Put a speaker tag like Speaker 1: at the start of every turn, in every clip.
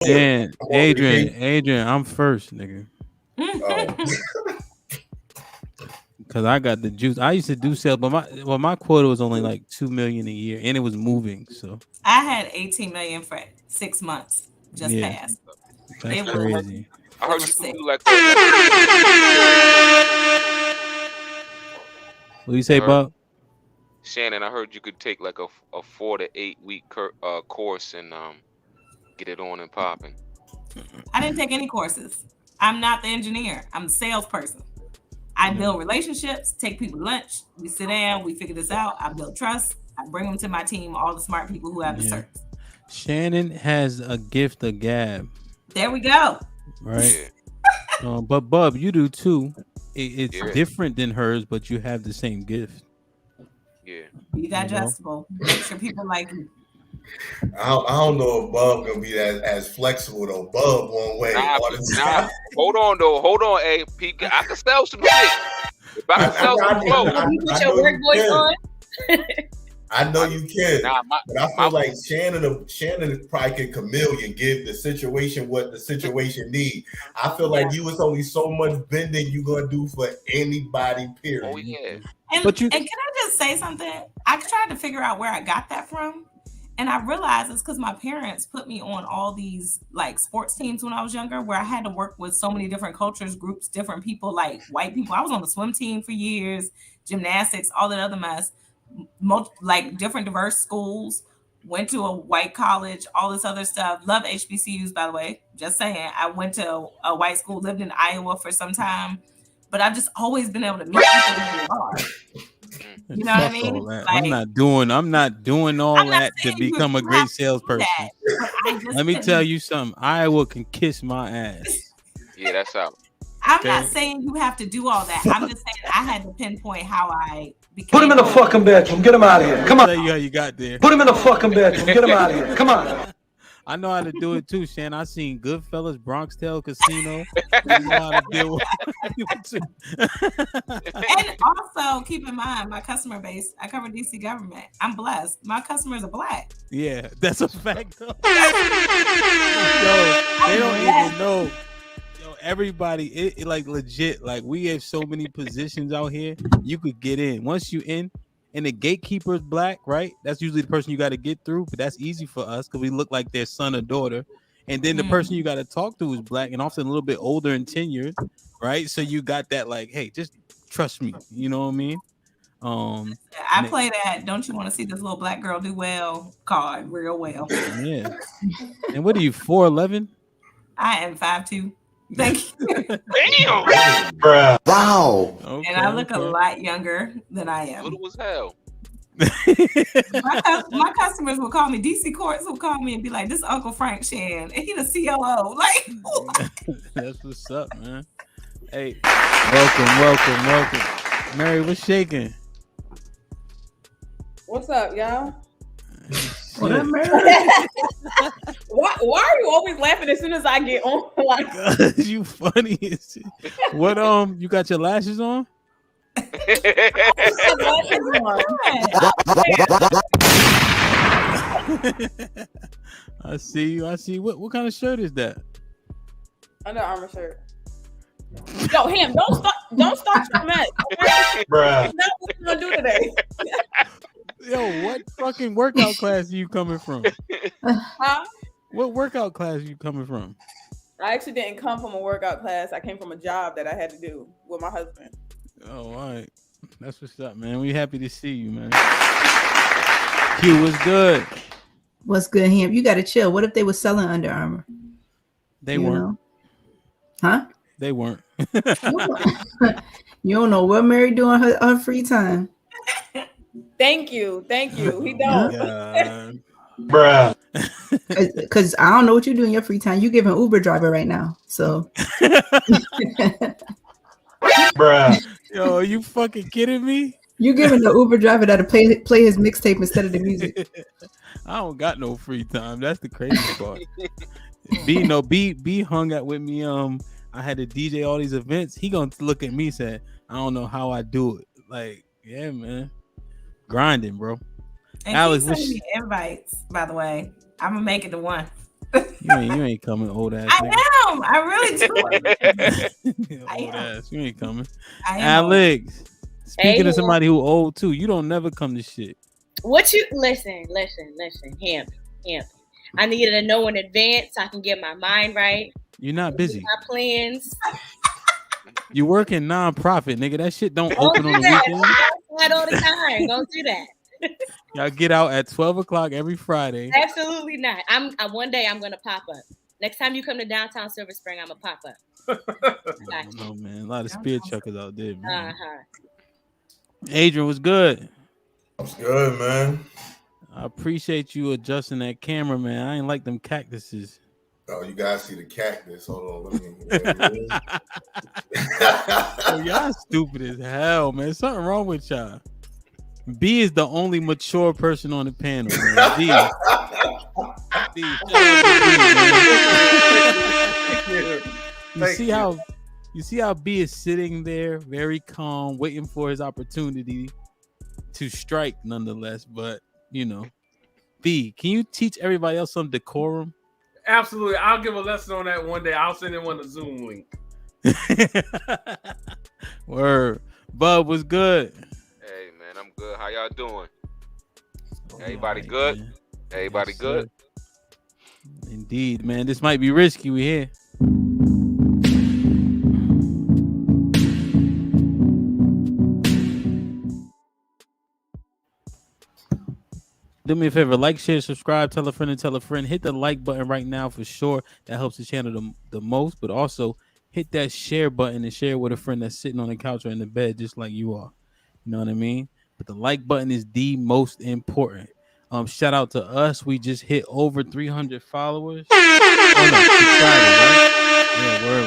Speaker 1: And Adrian, I'm first, nigga.
Speaker 2: Oh.
Speaker 1: Cause I got the juice. I used to do sales, but my quota was only like 2 million a year, and it was moving. So
Speaker 3: I had 18 million for 6 months just
Speaker 1: yeah,
Speaker 3: passed.
Speaker 1: that's
Speaker 3: They were
Speaker 1: crazy.
Speaker 4: I
Speaker 3: they
Speaker 4: heard
Speaker 3: were
Speaker 4: you could
Speaker 3: sick.
Speaker 4: do like a
Speaker 1: What do you
Speaker 4: I
Speaker 1: say,
Speaker 4: heard
Speaker 1: Bob?
Speaker 4: Shannon. I heard you could take like a 4 to 8 week course and get it on and popping.
Speaker 3: I didn't take any courses. I'm not the engineer. I'm the salesperson. I
Speaker 1: Yeah.
Speaker 3: build relationships, take people to lunch. We sit down, we figure this out. I build trust. I bring them to my team, all the smart people who have the
Speaker 1: Yeah.
Speaker 3: certs.
Speaker 1: Shannon has a gift of gab,
Speaker 3: There we go.
Speaker 1: right?
Speaker 4: Yeah,
Speaker 1: But Bub, you do too. It's
Speaker 4: yeah,
Speaker 1: different than hers, but you have the same gift.
Speaker 4: yeah.
Speaker 3: Be
Speaker 1: You know.
Speaker 3: digestible. Make sure people like you.
Speaker 2: I don't know if Bub gonna be as flexible though. Bub one way
Speaker 4: Nah,
Speaker 2: all the
Speaker 4: nah.
Speaker 2: time.
Speaker 4: Hold on though. Hold on, hey, Pete. I can sell some shit. If I can sell some clothes,
Speaker 5: You put your
Speaker 2: know
Speaker 5: work
Speaker 2: you
Speaker 5: voice
Speaker 2: can.
Speaker 5: on.
Speaker 2: I know you can,
Speaker 4: nah,
Speaker 2: but I
Speaker 4: my
Speaker 2: feel like Shannon probably can chameleon, give the situation what the situation need. I feel like you was only so much bending you gonna do for anybody. Period.
Speaker 4: oh yeah.
Speaker 1: But you,
Speaker 3: And can I just say something? I tried to figure out where I got that from. And I realized it's because my parents put me on all these like sports teams when I was younger, where I had to work with so many different cultures, groups, different people, like white people. I was on the swim team for years, gymnastics, all that other mess, like different diverse schools. Went to a white college, all this other stuff. Love HBCUs, by the way. Just saying. I went to a white school, lived in Iowa for some time, but I've just always been able to meet people who they are. You know what I
Speaker 1: fuck
Speaker 3: mean?
Speaker 1: all that.
Speaker 3: Like,
Speaker 1: I'm not doing all
Speaker 3: I'm not
Speaker 1: that to
Speaker 3: saying you
Speaker 1: become a
Speaker 3: have
Speaker 1: great
Speaker 3: to do
Speaker 1: salesperson.
Speaker 3: that, but I just
Speaker 1: Let me
Speaker 3: couldn't-
Speaker 1: tell you something. Iowa can kiss my ass.
Speaker 4: Yeah, that's out.
Speaker 3: I'm
Speaker 1: Okay.
Speaker 3: not saying you have to do all that. I'm just saying I had to pinpoint how I became.
Speaker 6: Put him in the fucking bedroom. Get him out of here. Come
Speaker 1: I'll tell
Speaker 6: on.
Speaker 1: you how you got there.
Speaker 6: Put him in the fucking bedroom. Get him out of here. Come on.
Speaker 1: I know how to do it too, Shan. I seen Goodfellas, Bronx Tale Casino. I know how to deal with people too.
Speaker 3: And also keep in mind my customer base. I cover DC government. I'm blessed. My customers are black.
Speaker 1: Yeah, that's a fact. Though. Yo, they don't even know. Yo, everybody, it like legit. Like we have so many positions out here. You could get in once you in. And the gatekeeper is black, right? That's usually the person you got to get through, but that's easy for us because we look like their son or daughter. And then the person you got to talk to is black and often a little bit older and tenured, right? So you got that like, hey, just trust me. You know what I mean?
Speaker 3: I play that. Don't you want to see this little black girl do well? Card real well.
Speaker 1: Yeah. And what are you, 4'11"?
Speaker 3: I am 5'2". Thank you.
Speaker 4: Damn.
Speaker 6: Bruh.
Speaker 7: Wow.
Speaker 1: Okay,
Speaker 3: And I look a lot younger than I am.
Speaker 4: Little as hell.
Speaker 3: My customers will call me. DC Courts will call me and be like, "This Uncle Frank Shan, and he the COO." Like,
Speaker 1: That's what's up, man. Hey, welcome. Mary, what's shaking?
Speaker 5: What's up, y'all?
Speaker 1: What up,
Speaker 5: Why are you always laughing as soon as I get on? Like,
Speaker 1: you funny as shit. What you got your lashes on? I see you. What kind of shirt is that?
Speaker 5: Under Armour shirt. Yo, him, don't start your mess.
Speaker 6: Bruh.
Speaker 5: That's not what we're gonna do today.
Speaker 1: Yo, what fucking workout class are you coming from?
Speaker 5: Huh?
Speaker 1: What workout class are you coming from?
Speaker 5: I actually didn't come from a workout class. I came from a job that I had to do with my husband.
Speaker 1: Oh, all right. That's what's up, man. We happy to see you, man. Q, what's good?
Speaker 8: What's good, him? You got to chill. What if they were selling Under Armour?
Speaker 1: They
Speaker 8: You
Speaker 1: weren't.
Speaker 8: know? Huh?
Speaker 1: They weren't.
Speaker 8: You don't know what Mary doing her free time.
Speaker 5: Thank you. He don't.
Speaker 1: God.
Speaker 6: Bruh.
Speaker 8: Because I don't know what you do in your free time. You giving Uber driver right now. So
Speaker 6: Bruh.
Speaker 1: Yo, are you fucking kidding me?
Speaker 8: you giving the Uber driver that to play his mixtape instead of the music.
Speaker 1: I don't got no free time. That's the crazy part. B hung out with me. I had to DJ all these events. He gonna look at me and say, I don't know how I do it. Like, yeah, man. Grinding, bro.
Speaker 3: and
Speaker 1: Alex,
Speaker 3: keep sending me invites. By the way, I'm gonna make it to one.
Speaker 1: You ain't coming, old ass
Speaker 3: I
Speaker 1: nigga.
Speaker 3: am. I really do. I
Speaker 1: Old
Speaker 3: am.
Speaker 1: ass. You ain't coming.
Speaker 3: I am.
Speaker 1: Alex. Speaking
Speaker 5: Hey,
Speaker 1: of somebody who old too, you don't never come to shit.
Speaker 5: what you listen, him. I needed to know in advance so I can get my mind right.
Speaker 1: You're not busy.
Speaker 5: My plans.
Speaker 1: You work in nonprofit, nigga. That shit don't
Speaker 5: Don't
Speaker 1: open
Speaker 5: do
Speaker 1: on the
Speaker 5: that.
Speaker 1: weekend.
Speaker 5: Don't outside all the time. Don't do that.
Speaker 1: Y'all get out at 12 o'clock every Friday.
Speaker 5: Absolutely not. One day I'm gonna pop up. Next time you come to downtown Silver Spring, I'm gonna pop up.
Speaker 1: No, man. A lot of spear chuckers out there, man.
Speaker 5: Uh-huh.
Speaker 1: Adrian was good.
Speaker 2: That's good, man.
Speaker 1: I appreciate you adjusting that camera, man. I ain't like them cactuses.
Speaker 2: Oh, you guys see the cactus. Hold on, let me.
Speaker 1: Oh, y'all stupid as hell, man. Something wrong with y'all. B is the only mature person on the panel, man. B. You see how B is sitting there very calm, waiting for his opportunity to strike nonetheless. But you know, B, can you teach everybody else some decorum?
Speaker 7: Absolutely. I'll give a lesson on that one day. I'll send in a Zoom link.
Speaker 1: Word. Bub was good.
Speaker 4: Hey man, I'm good. How y'all doing? Everybody
Speaker 1: Right,
Speaker 4: good?
Speaker 1: man.
Speaker 4: Everybody
Speaker 1: Yes,
Speaker 4: good?
Speaker 1: sir. Indeed, man. This might be risky. We here. Do me a favor, like, share, subscribe, tell a friend and tell a friend. Hit the like button right now for sure. That helps the channel the most. But also hit that share button and share with a friend that's sitting on the couch or in the bed just like you are. You know what I mean? But the like button is the most important. Shout out to us. We just hit over 300 followers. Oh no, subscribers, right? Yeah, word.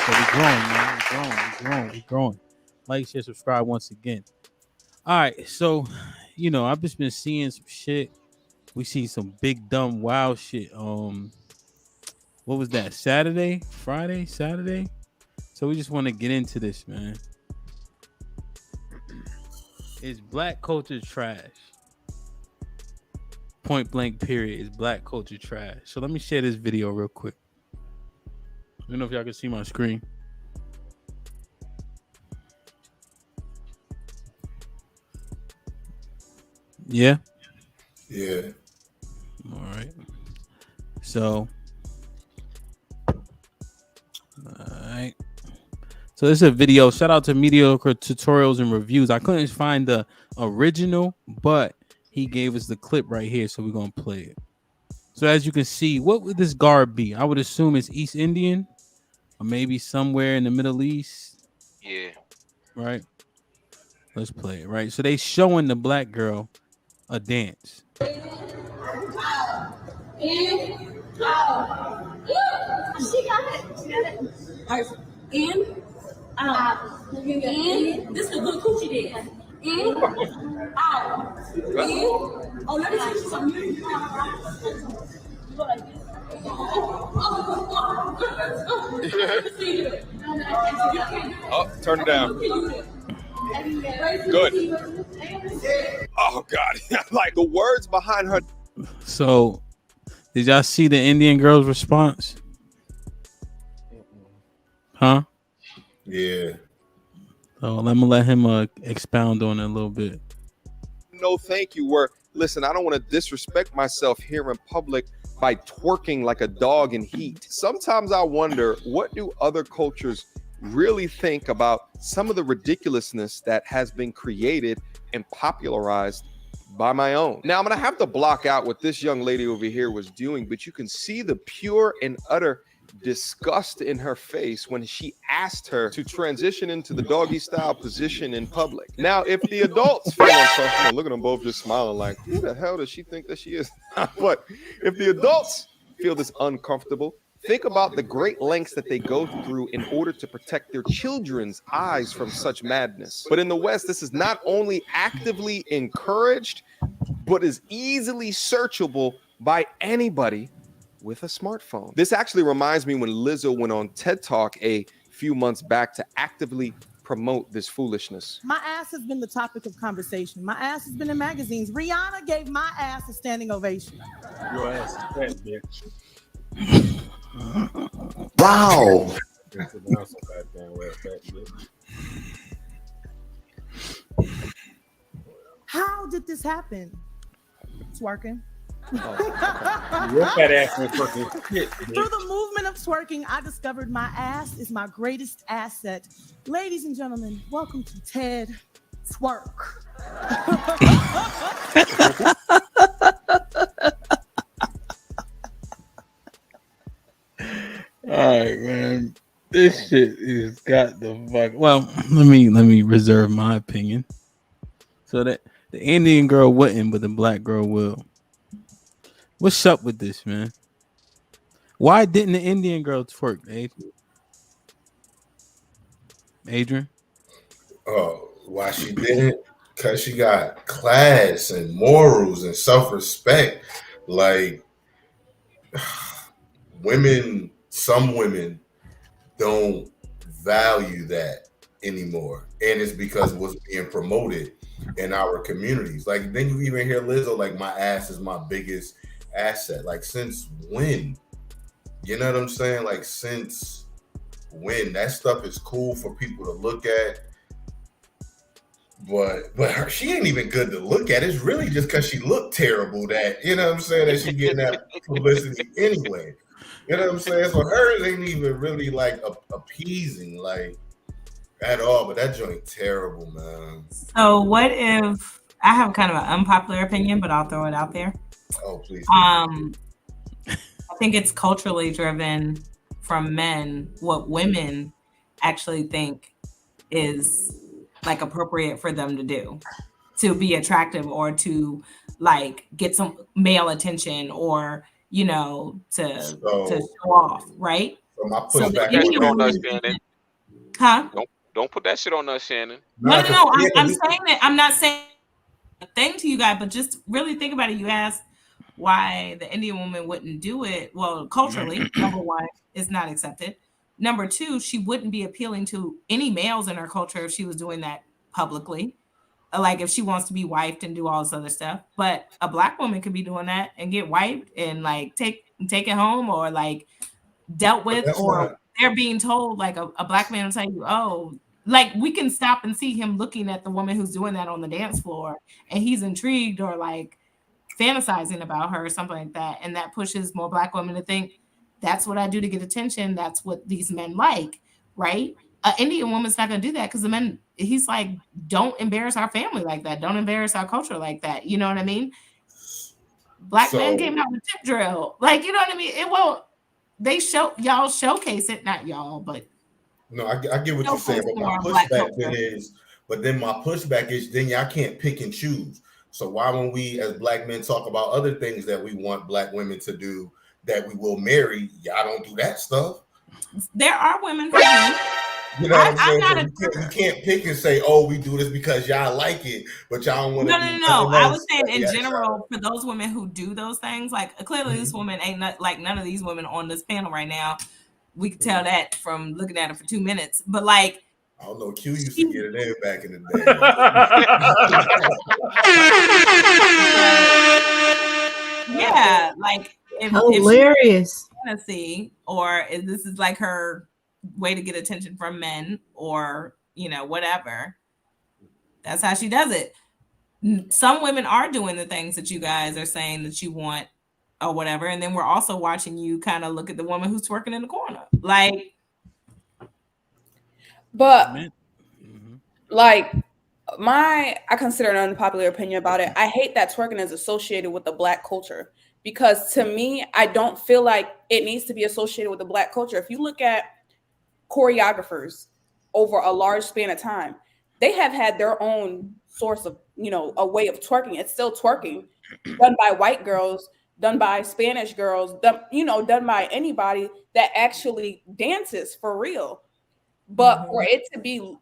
Speaker 1: So we're growing, man. We're growing. Like, share, subscribe once again. All right, so you know, I've just been seeing some shit. We see some big dumb wild shit. What was that? Saturday? So we just want to get into this, man. Is black culture trash? Point blank period. Is black culture trash? So let me share this video real quick. I don't know if y'all can see my screen. Yeah.
Speaker 2: Yeah.
Speaker 1: All right. So, all right. So this is a video. Shout out to Mediocre Tutorials and Reviews. I couldn't find the original, but he gave us the clip right here, so we're gonna play it. So as you can see, what would this garb be? I would assume it's East Indian, or maybe somewhere in the Middle East.
Speaker 4: Yeah.
Speaker 1: Right. Let's play it. Right. So they showing the black girl a dance.
Speaker 9: She got it. All right. In, out. In. This is a good coochie dance. In, out. In. Oh, let me teach you something. You go like this.
Speaker 10: Oh, turn it down. Good. Oh God! Like the words behind her.
Speaker 1: So, did y'all see the Indian girl's response? Huh?
Speaker 2: Yeah.
Speaker 1: So I'm gonna let him expound on it a little bit.
Speaker 10: No, thank you. Listen, I don't want to disrespect myself here in public by twerking like a dog in heat. Sometimes I wonder, what do other cultures really think about some of the ridiculousness that has been created and popularized by my own? Now, I'm going to have to block out what this young lady over here was doing, but you can see the pure and utter disgust in her face when she asked her to transition into the doggy style position in public. Now, if the adults feel uncomfortable, look at them both just smiling like, who the hell does she think that she is? But if the adults feel this uncomfortable, think about the great lengths that they go through in order to protect their children's eyes from such madness. But in the West, this is not only actively encouraged, but is easily searchable by anybody with a smartphone. This actually reminds me when Lizzo went on TED Talk a few months back to actively promote this foolishness?
Speaker 11: My ass has been the topic of conversation. My ass has been in magazines. Rihanna gave my ass a standing ovation.
Speaker 1: Your ass is fat, bitch.
Speaker 2: Wow.
Speaker 11: How did this happen? Twerking.
Speaker 1: Your fat ass ain't fucking shit, bitch.
Speaker 11: Through the movement of twerking, I discovered my ass is my greatest asset. Ladies and gentlemen, welcome to TED Twerk.
Speaker 1: All right, man. This shit is got the fuck. Well, let me reserve my opinion. So that the Indian girl wouldn't, but the black girl will. What's up with this, man? Why didn't the Indian girl twerk, Adrian?
Speaker 2: Oh, why she didn't? Because she got class and morals and self-respect. Like women, some women don't value that anymore, and it's because what's being promoted in our communities. Like then you even hear Lizzo like, my ass is my biggest asset. Like since when? You know what I'm saying? Like since when? That stuff is cool for people to look at, but she ain't even good to look at. It's really just because she looked terrible that, you know what I'm saying, that she getting that publicity anyway. You know what I'm saying? So hers ain't even really like appeasing like at all. But that joint terrible, man.
Speaker 3: So what if I have kind of an unpopular opinion, but I'll throw it out there.
Speaker 2: Oh, please.
Speaker 3: I think it's culturally driven from men what women actually think is like appropriate for them to do to be attractive or to like get some male attention or, you know, to show off, right?
Speaker 2: So my
Speaker 3: So
Speaker 2: pushback
Speaker 4: on us, Shannon.
Speaker 3: Huh?
Speaker 4: Don't put that shit on us, Shannon.
Speaker 3: No. I'm saying that I'm not saying a thing to you guys, but just really think about it. You asked why the Indian woman wouldn't do it. Well, culturally, number one, it's not accepted. Number two, she wouldn't be appealing to any males in her culture if she was doing that publicly. Like if she wants to be wiped and do all this other stuff. But a black woman could be doing that and get wiped and like take it home or like dealt with, or they're being told like a black man will tell you, oh, like we can stop and see him looking at the woman who's doing that on the dance floor and he's intrigued or like fantasizing about her or something like that. And that pushes more black women to think that's what I do to get attention. That's what these men like, right? An Indian woman's not going to do that because the men, he's like, don't embarrass our family like that. Don't embarrass our culture like that. You know what I mean? Black men came out with tip drill. Like, you know what I mean? It won't, y'all showcase it, not y'all, but.
Speaker 2: No, I get what you're saying, but my pushback is then y'all can't pick and choose. So why when we as black men talk about other things that we want black women to do that we will marry, y'all don't do that stuff?
Speaker 3: There are women who do.
Speaker 2: You know what I'm saying? So you can't pick and say, oh, we do this because y'all like it, but y'all don't want to.
Speaker 3: No. I was saying in general, for those women who do those things, like clearly this woman ain't like none of these women on this panel right now. We can tell that from looking at her for 2 minutes. But like,
Speaker 2: I don't know, Q used to get it in back in the
Speaker 3: day. Yeah, like
Speaker 8: hilarious
Speaker 3: fantasy, or if this is like her way to get attention from men, or you know, whatever. That's how she does it. Some women are doing the things that you guys are saying that you want or whatever, and then we're also watching you kind of look at the woman who's twerking in the corner, like.
Speaker 12: But like I consider an unpopular opinion about it. I hate that twerking is associated with the black culture, because to me, I don't feel like it needs to be associated with the black culture. If you look at choreographers over a large span of time, they have had their own source of, you know, a way of twerking. It's still twerking done by white girls, done by Spanish girls, done by anybody that actually dances for real. But for it to be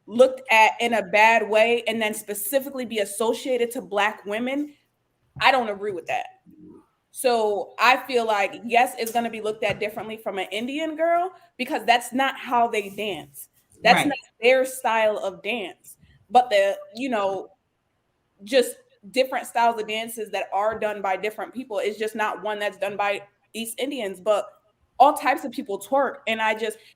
Speaker 12: looked at in a bad way and then specifically be associated to black women, I don't agree with that. So I feel like, yes, it's going to be looked at differently from an Indian girl because that's not how they dance. That's
Speaker 3: Right.
Speaker 12: not their style of dance. But just different styles of dances that are done by different people. It's just not one that's done by East Indians, but all types of people twerk. And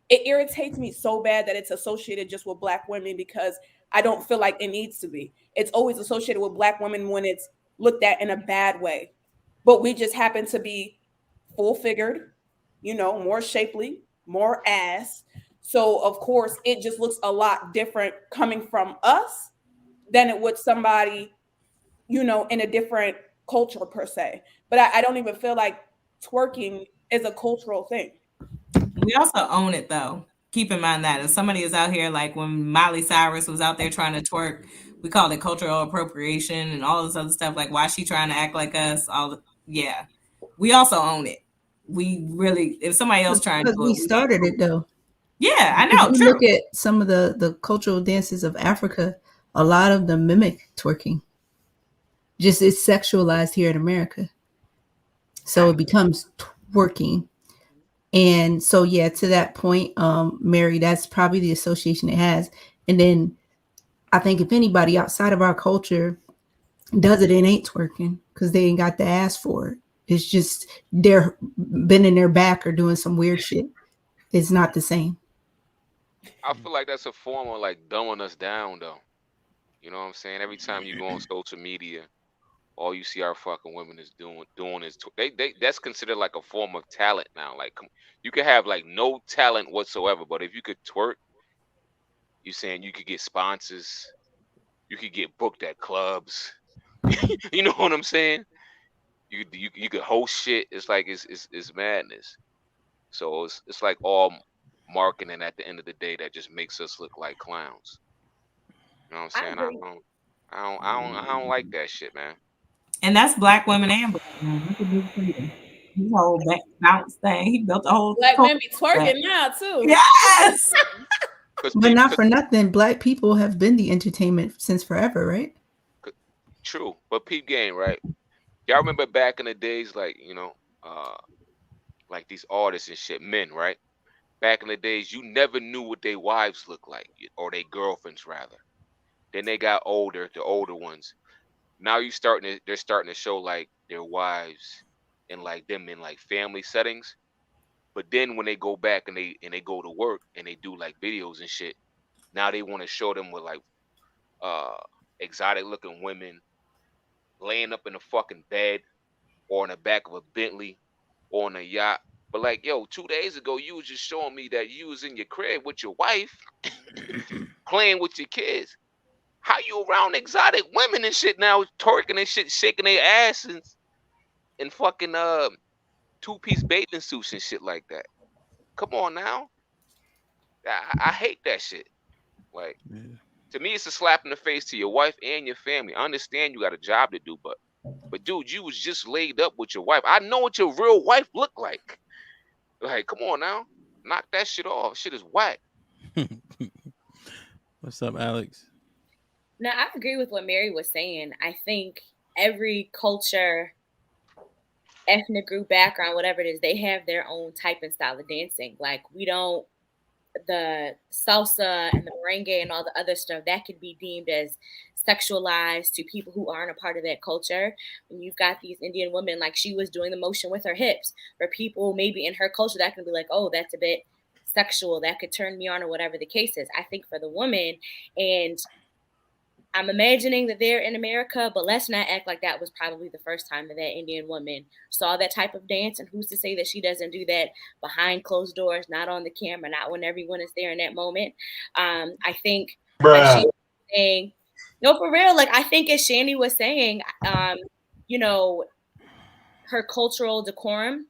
Speaker 12: it irritates me so bad that it's associated just with Black women, because I don't feel like it needs to be. It's always associated with Black women when it's looked at in a bad way. But we just happen to be full figured, more shapely, more ass. So of course it just looks a lot different coming from us than it would somebody, in a different culture per se. But I don't even feel like twerking is a cultural thing.
Speaker 3: We also own it though. Keep in mind that if somebody is out here, like when Miley Cyrus was out there trying to twerk, we called it cultural appropriation and all this other stuff. Like, why is she trying to act like us? Yeah. We also own it. We really, if somebody else trying to
Speaker 8: Because
Speaker 3: do
Speaker 8: we
Speaker 3: it,
Speaker 8: started it though.
Speaker 3: Yeah, I
Speaker 8: If
Speaker 3: know.
Speaker 8: you
Speaker 3: True.
Speaker 8: look at some of the cultural dances of Africa, a lot of them mimic twerking. Just it's sexualized here in America. So it becomes twerking. And so yeah, to that point, Mary, that's probably the association it has. And then I think if anybody outside of our culture does it, it ain't twerking because they ain't got the ass for it. It's just they're bending their back or doing some weird shit. It's not the same.
Speaker 4: I feel like that's a form of like dumbing us down, though. You know what I'm saying? Every time you go on social media, all you see our fucking women is doing is that's considered like a form of talent now. Like, you could have like no talent whatsoever, but if you could twerk, you saying you could get sponsors, you could get booked at clubs. You know what I'm saying? You could host shit. It's like it's madness. So it's like all marketing at the end of the day that just makes us look like clowns. You know what I'm saying? I don't like that shit, man.
Speaker 3: And that's Black women and Black men. Look at Big Freedom. His whole bounce thing. He built a whole
Speaker 12: Black men be
Speaker 3: culture.
Speaker 12: twerking now too.
Speaker 3: Yes.
Speaker 8: But not for nothing, Black people have been the entertainment since forever, right?
Speaker 4: True, but peep game, right? Y'all remember back in the days, like like these artists and shit, men, right? Back in the days, you never knew what their wives looked like, or their girlfriends rather. Then they got older, the older ones. Now they're starting to show like their wives and like them in like family settings. But then when they go back and they go to work and they do like videos and shit, now they want to show them with like uh exotic looking women laying up in a fucking bed or in the back of a Bentley or on a yacht. But like, yo, 2 days ago you was just showing me that you was in your crib with your wife playing with your kids. How you around exotic women and shit now, twerking and shit, shaking their asses and fucking 2-piece bathing suits and shit like that? Come on now. I hate that shit. Like, to me, it's a slap in the face to your wife and your family. I understand you got a job to do, but dude, you was just laid up with your wife. I know what your real wife look like. Like, come on now, knock that shit off. Shit is whack.
Speaker 1: What's up, Alex?
Speaker 5: No, I agree with what Mary was saying. I think every culture, ethnic group, background, whatever it is, they have their own type and style of dancing. Like, we don't, the salsa and the merengue and all the other stuff, that could be deemed as sexualized to people who aren't a part of that culture. When you've got these Indian women, like she was doing the motion with her hips, for people maybe in her culture, that can be like, oh, that's a bit sexual, that could turn me on, or whatever the case is. I think for the woman, and I'm imagining that they're in America, but let's not act like that was probably the first time that Indian woman saw that type of dance. And who's to say that she doesn't do that behind closed doors, not on the camera, not when everyone is there in that moment. I think, like she was saying, no, for real. Like, I think as Shani was saying, her cultural decorum.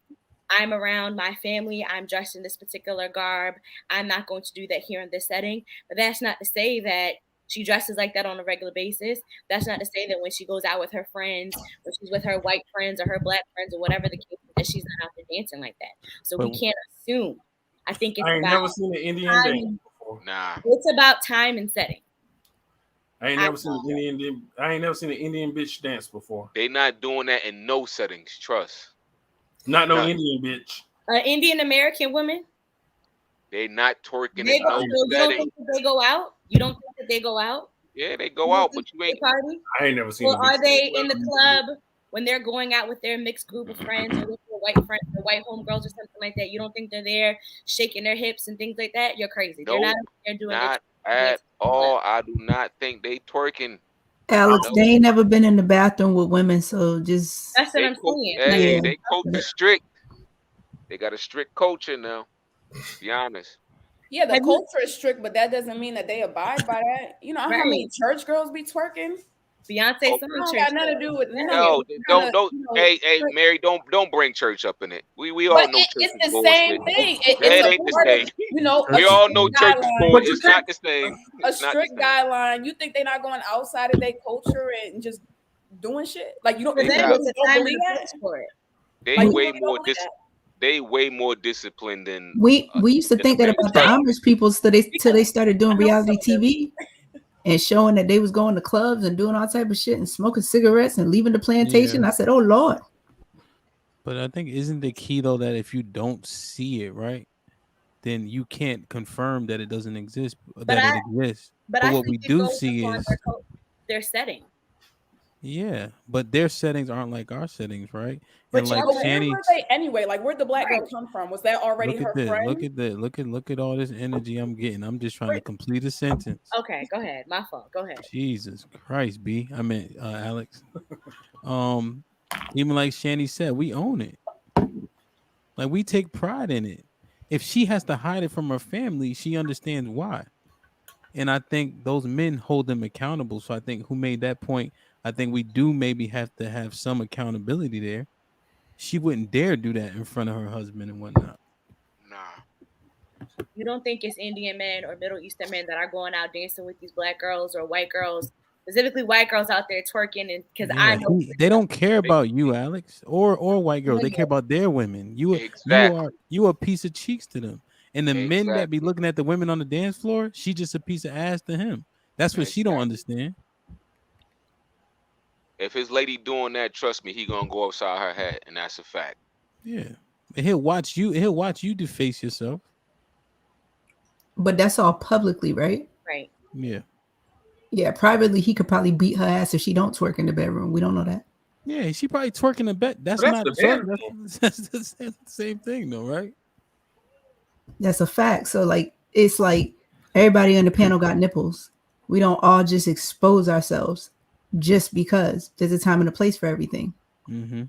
Speaker 5: I'm around my family, I'm dressed in this particular garb. I'm not going to do that here in this setting. But that's not to say that she dresses like that on a regular basis. That's not to say that when she goes out with her friends, when she's with her white friends or her Black friends or whatever the case, that she's not out there dancing like that. So we can't assume. I think it's
Speaker 7: I ain't never seen an Indian dance before.
Speaker 4: Nah.
Speaker 5: It's about time and setting.
Speaker 7: I ain't never seen an Indian bitch dance before.
Speaker 4: They not doing that in no settings. Trust.
Speaker 7: Not no Indian bitch.
Speaker 5: Indian American woman.
Speaker 4: They not twerking
Speaker 5: They
Speaker 4: in
Speaker 5: go,
Speaker 4: no
Speaker 5: so you don't
Speaker 4: setting.
Speaker 5: think that they go out? You don't think that they go out?
Speaker 4: Yeah, they
Speaker 5: You
Speaker 4: go
Speaker 5: don't
Speaker 4: out,
Speaker 5: think
Speaker 4: but you
Speaker 5: they
Speaker 4: ain't.
Speaker 5: party?
Speaker 7: I ain't never seen
Speaker 5: Or
Speaker 7: a bitch
Speaker 5: are they
Speaker 7: well,
Speaker 5: in the club when they're going out with their mixed group of friends or with their white friends or white homegirls or something like that? You don't think they're there shaking their hips and things like that? You're crazy. They're not
Speaker 4: Nope,
Speaker 5: there doing
Speaker 4: not
Speaker 5: their
Speaker 4: at
Speaker 5: dance.
Speaker 4: all. I do not think they twerking.
Speaker 8: Alex,
Speaker 4: No,
Speaker 8: they ain't never been in the bathroom with women, so just
Speaker 5: That's what I'm saying.
Speaker 4: Hey,
Speaker 8: yeah.
Speaker 4: they culture strict. They got a strict culture now. Be honest.
Speaker 12: Yeah, the
Speaker 5: Have you-
Speaker 12: culture is strict, but that doesn't mean that they abide by that. You know how many
Speaker 5: Right.
Speaker 12: church girls be twerking?
Speaker 5: Beyonce
Speaker 4: Oh,
Speaker 5: sung
Speaker 12: It don't
Speaker 5: church
Speaker 12: got nothing to
Speaker 5: girl.
Speaker 12: do with none of it.
Speaker 4: no,
Speaker 12: It's
Speaker 4: don't
Speaker 12: kinda,
Speaker 4: don't.
Speaker 12: you know,
Speaker 4: Hey, Mary, don't bring church up in it. We all
Speaker 12: but
Speaker 4: know church
Speaker 12: it's
Speaker 4: is
Speaker 12: the same
Speaker 4: bullshit.
Speaker 12: thing. It's
Speaker 4: It
Speaker 12: a
Speaker 4: ain't the
Speaker 12: part of,
Speaker 4: same.
Speaker 12: you know, a
Speaker 4: We all
Speaker 12: strict
Speaker 4: know church is
Speaker 12: guideline.
Speaker 4: bull. It's not the same.
Speaker 12: A
Speaker 4: It's not the
Speaker 12: strict
Speaker 4: same.
Speaker 12: guideline. You think they're not going outside of their culture and just doing shit? Like you don't,
Speaker 5: For
Speaker 4: They
Speaker 12: you
Speaker 5: them,
Speaker 4: got.
Speaker 5: it's
Speaker 12: really
Speaker 5: a
Speaker 12: don't
Speaker 5: time and
Speaker 12: believe
Speaker 5: a
Speaker 12: that?
Speaker 5: place for it.
Speaker 4: They
Speaker 12: Like you
Speaker 4: way
Speaker 12: really don't
Speaker 4: more
Speaker 12: believe that?
Speaker 4: They way more disciplined than
Speaker 8: We used to think that
Speaker 4: Hispanic
Speaker 8: about the
Speaker 4: church.
Speaker 8: Amish people till they started doing
Speaker 12: I know some
Speaker 8: reality
Speaker 12: of them.
Speaker 8: TV and showing that they was going to clubs and doing all type of shit and smoking cigarettes and leaving the plantation.
Speaker 1: Yeah.
Speaker 8: I said, "Oh Lord."
Speaker 1: But I think isn't the key though that if you don't see it, right, then you can't confirm that it doesn't exist,
Speaker 5: But
Speaker 1: that it exists.
Speaker 5: But
Speaker 1: But
Speaker 5: I
Speaker 1: what
Speaker 5: think
Speaker 1: we
Speaker 5: it
Speaker 1: do
Speaker 5: goes
Speaker 1: see
Speaker 5: upon
Speaker 1: is,
Speaker 5: their setting.
Speaker 1: yeah, but their settings aren't like our settings, right?
Speaker 12: But
Speaker 1: And like
Speaker 12: but where
Speaker 1: Shani,
Speaker 12: were they anyway? Like where'd the black girl come from? Was that already
Speaker 1: look at
Speaker 12: her
Speaker 1: this,
Speaker 12: friend?
Speaker 1: look at that, look at all this energy I'm getting. I'm just trying to complete a sentence.
Speaker 5: Okay, go ahead. My fault. Go ahead.
Speaker 1: Jesus Christ, B. I meant Alex. Even like Shani said, we own it. Like we take pride in it. If she has to hide it from her family, she understands why. And I think those men hold them accountable. So I think who made that point, I think we do maybe have to have some accountability there. She wouldn't dare do that in front of her husband and whatnot.
Speaker 4: Nah.
Speaker 5: You don't think it's Indian men or Middle Eastern men that are going out dancing with these black girls or white girls, specifically white girls out there twerking? And because I
Speaker 1: Yeah,
Speaker 5: know
Speaker 1: they don't care about you, Alex, or white girls. They care about their women.
Speaker 4: Exactly.
Speaker 1: You a piece of cheeks to them. And the men that be
Speaker 4: Exactly.
Speaker 1: looking at the women on the dance floor, she just a piece of ass to him. That's what she don't understand.
Speaker 4: If his lady doing that, trust me, he gonna go upside her head, and that's a fact.
Speaker 1: Yeah. And he'll watch you. He'll watch you deface yourself.
Speaker 8: But that's all publicly, right?
Speaker 5: Right.
Speaker 1: Yeah.
Speaker 8: Yeah, privately he could probably beat her ass if she don't twerk in the bedroom. We don't know that.
Speaker 1: Yeah, she probably twerking a bet. That's
Speaker 7: That's
Speaker 1: not
Speaker 7: the
Speaker 1: twerk.
Speaker 7: bedroom.
Speaker 1: That's the same thing, though, right?
Speaker 8: That's a fact. So like it's like everybody on the panel got nipples. We don't all just expose ourselves just because there's a time and a place for everything.
Speaker 1: Mm-hmm.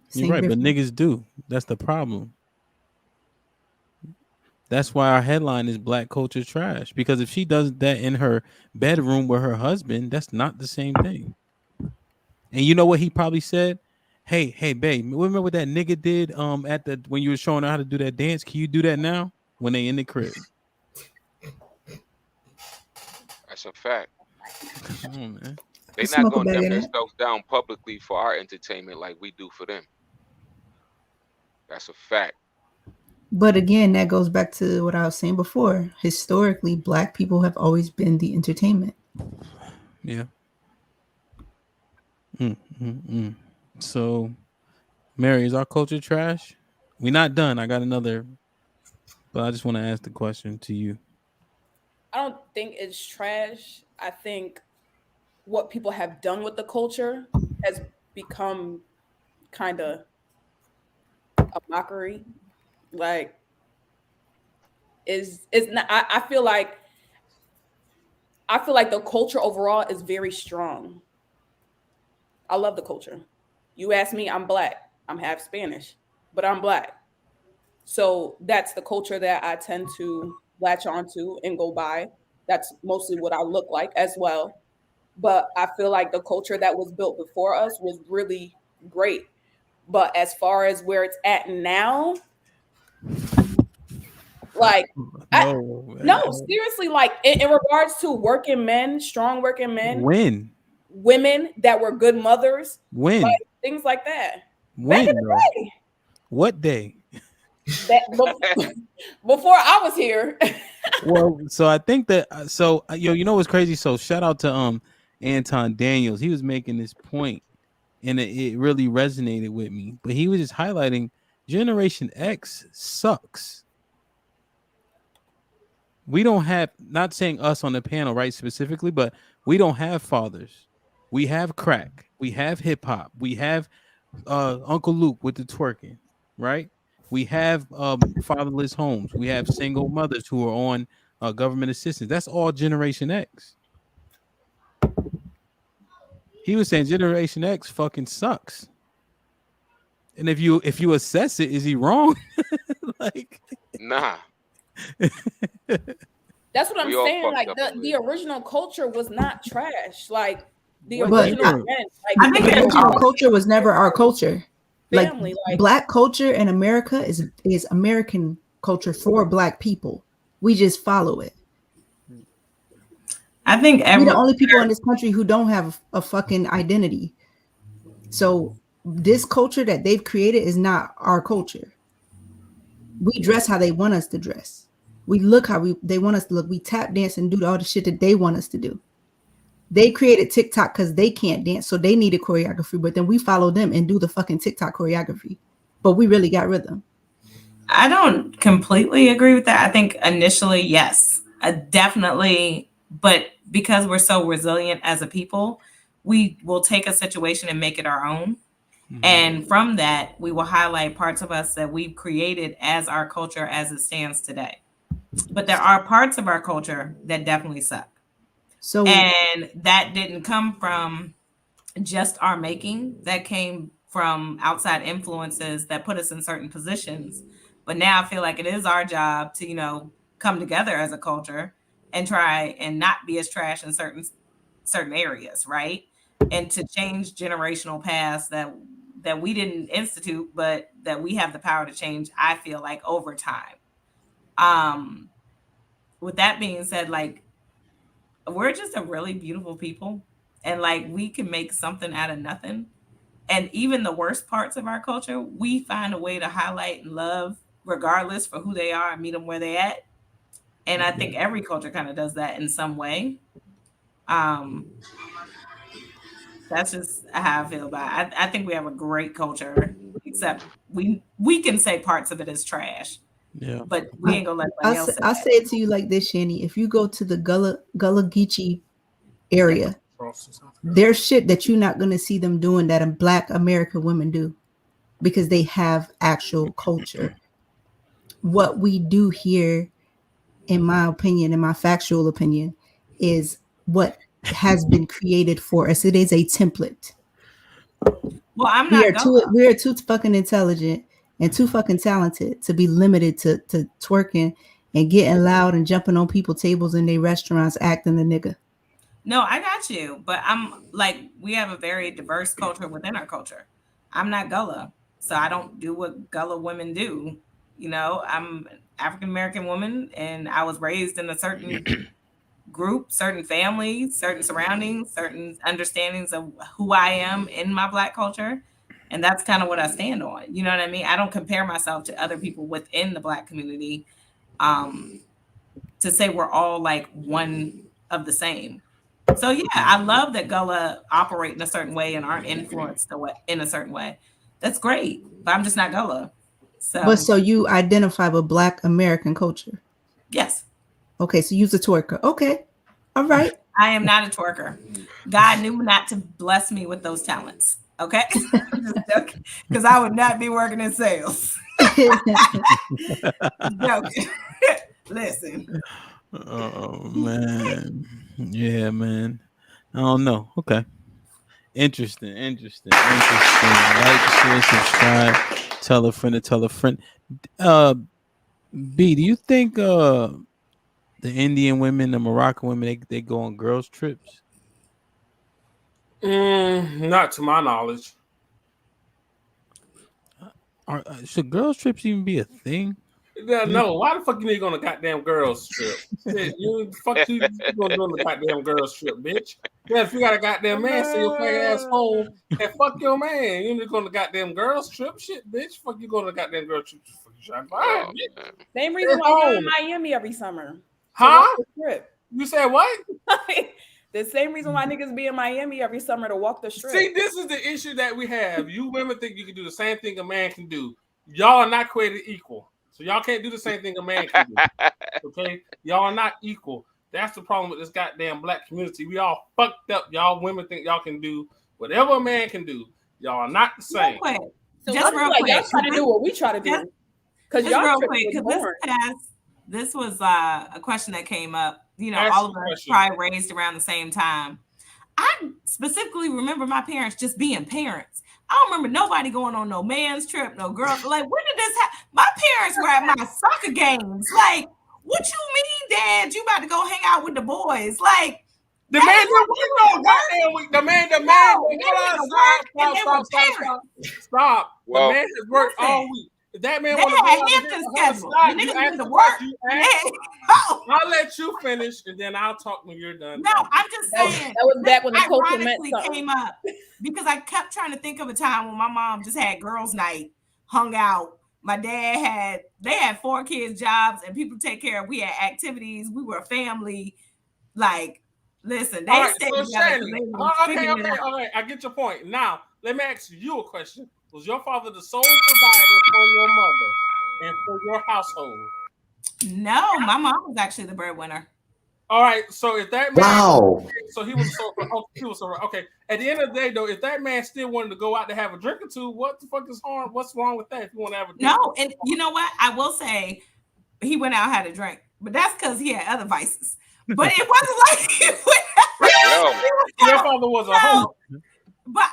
Speaker 8: Same
Speaker 1: You're right, but
Speaker 8: difference.
Speaker 1: niggas do. That's the problem. That's why our headline is Black Culture Trash. Because if she does that in her bedroom with her husband, that's not the same thing. And you know what he probably said? Hey, babe, remember what that nigga did at the when you were showing her how to do that dance? Can you do that now? When they in the crib.
Speaker 4: That's a fact.
Speaker 1: Come on, man.
Speaker 4: They not
Speaker 8: Smoke a
Speaker 4: gonna
Speaker 8: bag
Speaker 4: dumb
Speaker 8: of that.
Speaker 4: themselves down publicly for our entertainment like we do for them. That's a fact.
Speaker 8: But again, that goes back to what I was saying before. Historically, black people have always been the entertainment.
Speaker 1: Yeah. So, Mary, is our culture trash? We're not done. I got another, but I just want to ask the question to you.
Speaker 12: I don't think it's trash. I think what people have done with the culture has become kind of a mockery. Like is not I feel like the culture overall is very strong. I love the culture. You ask me, I'm black. I'm half Spanish, but I'm black. So that's the culture that I tend to latch onto and go by. That's mostly what I look like as well. But I feel like the culture that was built before us was really great. But as far as where it's at now, like no, seriously, like in regards to working men, strong working men, women that were good mothers, like things like that. Back in the day.
Speaker 1: What day?
Speaker 12: That before I was here.
Speaker 1: Well, so I think that you know what's crazy? So shout out to Anton Daniels. He was making this point, and it really resonated with me. But he was just highlighting Generation X sucks. we don't have, not saying us on the panel, right, specifically, but we don't have fathers. We have crack. We have hip hop. We have Uncle Luke with the twerking, right? We have fatherless homes. We have single mothers who are on government assistance. That's all Generation X. He was saying Generation X fucking sucks. And if you assess it, is he wrong? Like,
Speaker 4: Nah.
Speaker 12: That's what I'm
Speaker 4: We all
Speaker 12: saying.
Speaker 4: fucked
Speaker 12: Like
Speaker 4: up
Speaker 12: the original culture was not trash. Like the
Speaker 8: But
Speaker 12: original men, like
Speaker 3: I think
Speaker 8: the
Speaker 3: it
Speaker 8: original
Speaker 3: all-
Speaker 8: culture was never our culture.
Speaker 12: family, like
Speaker 8: Black culture in America is American culture for Black people. We just follow it.
Speaker 3: I think
Speaker 8: We're the only people in this country who don't have a fucking identity. So this culture that they've created is not our culture. We dress how they want us to dress. We look how they want us to look. We tap dance and do all the shit that they want us to do. They created TikTok because they can't dance, so they needed choreography. But then we follow them and do the fucking TikTok choreography. But we really got rhythm.
Speaker 3: I don't completely agree with that. I think initially, yes, definitely. But because we're so resilient as a people, we will take a situation and make it our own. And from that, we will highlight parts of us that we've created as our culture as it stands today. But there are parts of our culture that definitely suck. And that didn't come from just our making. That came from outside influences that put us in certain positions. But now I feel like it is our job to, come together as a culture and try and not be as trash in certain areas, right? And to change generational paths that we didn't institute, but that we have the power to change, I feel like, over time. With that being said, like, we're just a really beautiful people, and like we can make something out of nothing. And even the worst parts of our culture, we find a way to highlight and love regardless for who they are and meet them where they at. And I think every culture kind of does that in some way. That's just how I feel about it. I think we have a great culture, except we can say parts of it is trash.
Speaker 1: Yeah.
Speaker 3: But we ain't gonna let anybody else say
Speaker 8: I'll
Speaker 3: that.
Speaker 8: say it to you like this, Shani. If you go to the Gullah Geechee area, there's shit that you're not gonna see them doing that Black American women do because they have actual culture. What we do here, in my opinion, in my factual opinion, is what has been created for us. It is a template.
Speaker 3: Well, I'm not
Speaker 8: we are too fucking intelligent and too fucking talented to be limited to twerking and getting loud and jumping on people's tables in their restaurants acting a nigga.
Speaker 3: No, I got you. But I'm like, we have a very diverse culture within our culture. I'm not Gullah, so I don't do what Gullah women do. I'm an African American woman, and I was raised in a certain group, certain family, certain surroundings, certain understandings of who I am in my Black culture. And that's kind of what I stand on. You know what I mean? I don't compare myself to other people within the Black community to say we're all like one of the same. So yeah, I love that Gullah operate in a certain way and aren't influenced in a certain way. That's great, but I'm just not Gullah.
Speaker 8: So you identify with Black American culture?
Speaker 3: Yes.
Speaker 8: Okay, so you're a twerker. Okay. All right.
Speaker 3: I am not a twerker. God knew not to bless me with those talents. Okay. Because I would not be working in sales. Joking. Listen.
Speaker 1: Oh man. Yeah, man. I don't know. Okay. Interesting. Like, share, subscribe, tell a friend. B, do you think the Indian women, the Moroccan women, they go on girls' trips?
Speaker 7: Not to my knowledge.
Speaker 1: Should girls' trips even be a thing?
Speaker 7: Yeah, no. Why the fuck you need on a goddamn girls' trip? You gonna do on the goddamn girls' trip, bitch? Yeah, if you got a goddamn man, send your fat ass home and fuck your man. You need to go on the goddamn girls' trip, shit, bitch. Fuck you going to the goddamn girls' trip?
Speaker 12: Same reason why I'm in Miami every summer.
Speaker 7: Huh? You said what?
Speaker 12: The same reason why niggas be in Miami every summer to walk the strip.
Speaker 7: See, this is the issue that we have. You women think you can do the same thing a man can do. Y'all are not created equal. So y'all can't do the same thing a man can do. Okay, y'all are not equal. That's the problem with this goddamn black community. We all fucked up. Y'all women think y'all can do whatever a man can do. Y'all are not the same.
Speaker 3: Real quick.
Speaker 5: So
Speaker 3: Just real quick.
Speaker 12: Y'all try to do what we try to do. Because y'all
Speaker 3: real quick, because this was a question that came up. You know, all of us probably raised around the same time. I specifically remember my parents just being parents. I don't remember nobody going on no man's trip, no girl. Like, when did this happen? My parents were at my soccer games. Like, what you mean, Dad? You about to go hang out with the boys? Like,
Speaker 7: the man didn't work all goddamn week. The man. Stop.
Speaker 4: Well,
Speaker 7: the man has worked all week. If that man
Speaker 3: they had Hampton schedule. The niggas did the work.
Speaker 7: I'll let you finish, and then I'll talk when you're done.
Speaker 3: No, I'm just saying.
Speaker 12: That was back when the culture meant
Speaker 3: something. Came up because I kept trying to think of a time when my mom just had girls' night, hung out. My dad had 4 kids, jobs, and people to take care of. We had activities. We were a family. Like, listen, they stayed together.
Speaker 7: Okay. I get your point. Now, let me ask you a question. Was your father the sole provider for your mother and for your household?
Speaker 3: No, my mom was actually the breadwinner.
Speaker 7: All right, so if that man, so he was okay. At the end of the day, though, if that man still wanted to go out to have a drink or two, what the fuck is harm? What's wrong with that? If you want to have a drink?
Speaker 3: No, and you know what? I will say he went out and had a drink, but that's because he had other vices. But it wasn't like he went
Speaker 7: your father was a hoe.
Speaker 3: But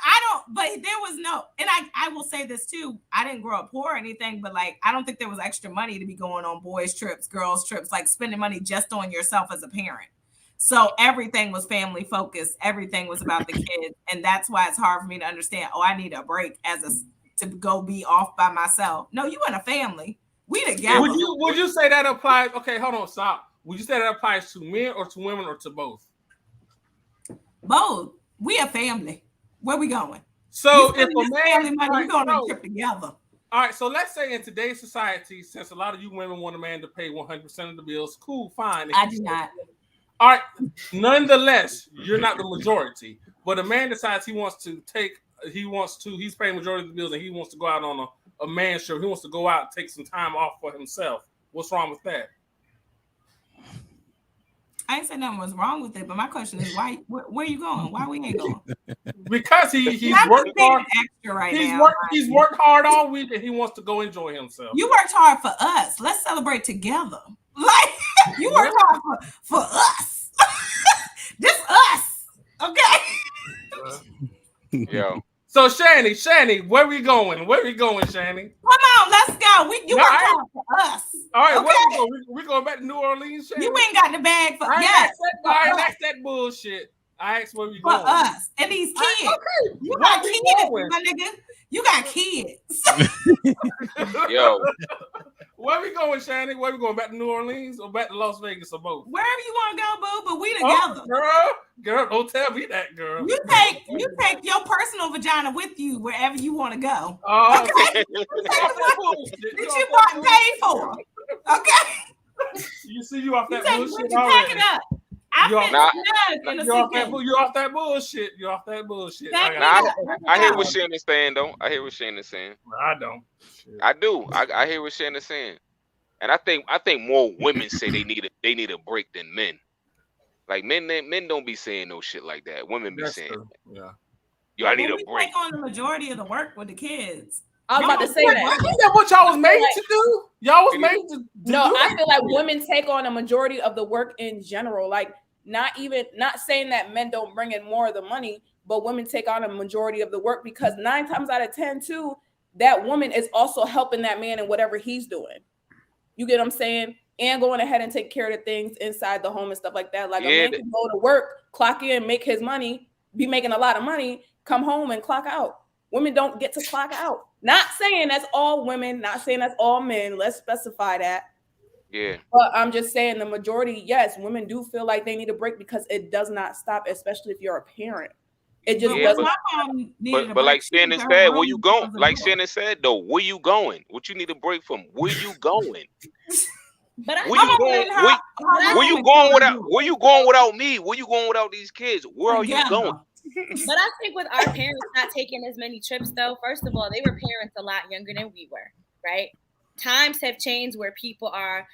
Speaker 3: there was no, and I will say this too. I didn't grow up poor or anything, but like, I don't think there was extra money to be going on boys' trips, girls' trips, like spending money just on yourself as a parent. So everything was family focused. Everything was about the kids. And that's why it's hard for me to understand, I need a break to go be off by myself. No, you in a family. We together.
Speaker 7: Would you say that applies? Okay, hold on, stop. Would you say that applies to men or to women or to both?
Speaker 3: Both. We a family. Where we going?
Speaker 7: So if a man,
Speaker 3: we're going on a trip together.
Speaker 7: All right. So let's say in today's society, since a lot of you women want a man to pay 100% of the bills, cool, fine.
Speaker 3: I do not.
Speaker 7: All right. Nonetheless, you're not the majority. But a man decides he's paying majority of the bills and he wants to go out on a man's trip. He wants to go out and take some time off for himself. What's wrong with that?
Speaker 3: I ain't saying nothing was wrong with it, but my question is, why? Where you going? Why we ain't going?
Speaker 7: Because he's worked hard. He's worked hard all week, and he wants to go enjoy himself.
Speaker 3: You worked hard for us. Let's celebrate together. Like, you worked hard for us. This us, okay?
Speaker 4: Yo.
Speaker 7: So Shani, where we going? Where we going, Shani?
Speaker 3: Come on, let's go. You worked hard for us.
Speaker 7: All right,
Speaker 3: okay?
Speaker 7: Where we going? We going back to New Orleans, Shani?
Speaker 3: You ain't got the bag for
Speaker 7: that's that bullshit. I asked where we going.
Speaker 3: For us and these kids. Okay. You got kids, my nigga. You got kids.
Speaker 4: Yo.
Speaker 7: Where we going, Shani? Where we going? Back to New Orleans or back to Las Vegas or both?
Speaker 3: Wherever you want to go, boo, but we together.
Speaker 7: Girl, don't tell me that, girl.
Speaker 3: You take your personal vagina with you wherever you want to go.
Speaker 7: Oh,
Speaker 3: okay? That you bought paid for. Okay.
Speaker 7: You see, you off that bullshit already.
Speaker 3: Pack it up.
Speaker 7: You off that bullshit. You off that bullshit.
Speaker 4: I hear what Shannon's saying, though. I hear what Shannon's saying.
Speaker 7: I don't. Shit.
Speaker 4: I do. I hear what Shannon's saying, and I think more women say they need a break than men. Like men don't be saying no shit like that. Women be saying,
Speaker 7: yeah.
Speaker 4: Yo, I need a break.
Speaker 3: Take on the majority of the work with the kids.
Speaker 12: I was about to say that.
Speaker 7: Is that what y'all was made to do? Y'all was made to
Speaker 12: No,
Speaker 7: do
Speaker 12: I feel like women take on a majority of the work in general. Like, not saying that men don't bring in more of the money, but women take on a majority of the work because 9 times out of 10, too, that woman is also helping that man in whatever he's doing. You get what I'm saying? And going ahead and take care of the things inside the home and stuff like that. Like, a man can go to work, clock in, make his money, be making a lot of money, come home and clock out. Women don't get to clock out. Not saying that's all women, not saying that's all men. Let's specify that.
Speaker 4: Yeah.
Speaker 12: But I'm just saying the majority, yes, women do feel like they need a break because it does not stop, especially if you're a parent. It just doesn't.
Speaker 4: But like Shannon said, where you going? Like Shannon said, though, where you going? What you need a break from? Where you going?
Speaker 5: But
Speaker 4: where you going without me? Where you going without these kids? Where are you going?
Speaker 5: But I think with our parents not taking as many trips, though, first of all, they were parents a lot younger than we were, right? times have changed where people are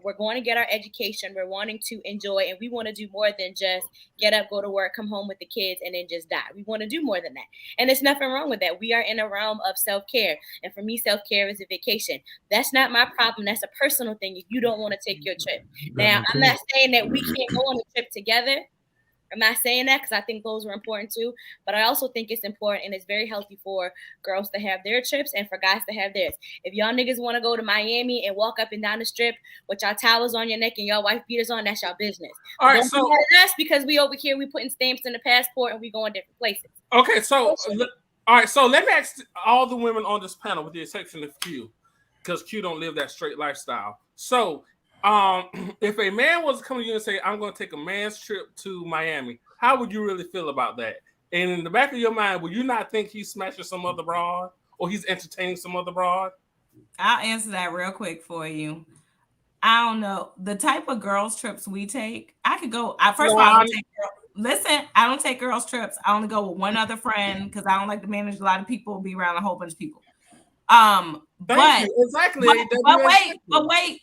Speaker 5: we're going to get our education, we're wanting to enjoy, and we want to do more than just get up, go to work, come home with the kids, and then just die. We want to do more than that, and there's nothing wrong with that. We are in a realm of self-care, and for me, self-care is a vacation. That's not my problem. That's a personal thing if you don't want to take your trip. Now, I'm not saying that we can't go on a trip together. I'm not saying that because I think those are important too, but I also think it's important and it's very healthy for girls to have their trips and for guys to have theirs. If y'all niggas want to go to Miami and walk up and down the strip with y'all towels on your neck and y'all wife beaters on, that's y'all business.
Speaker 7: All right,
Speaker 5: don't
Speaker 7: so
Speaker 5: be mad at us because we over here, we putting stamps in the passport and we going different places.
Speaker 7: Okay, so all right, so let me ask all the women on this panel, with the exception of Q, because Q don't live that straight lifestyle. So, if a man was coming to you and say, "I'm going to take a man's trip to Miami," how would you really feel about that? And in the back of your mind, would you not think he's smashing some other broad or he's entertaining some other broad?
Speaker 3: I'll answer that real quick for you. I don't know the type of girls trips we take. I could go. First of all, I don't take. Listen, I don't take girls trips. I only go with one other friend because I don't like to manage a lot of people, be around a whole bunch of people. But wait,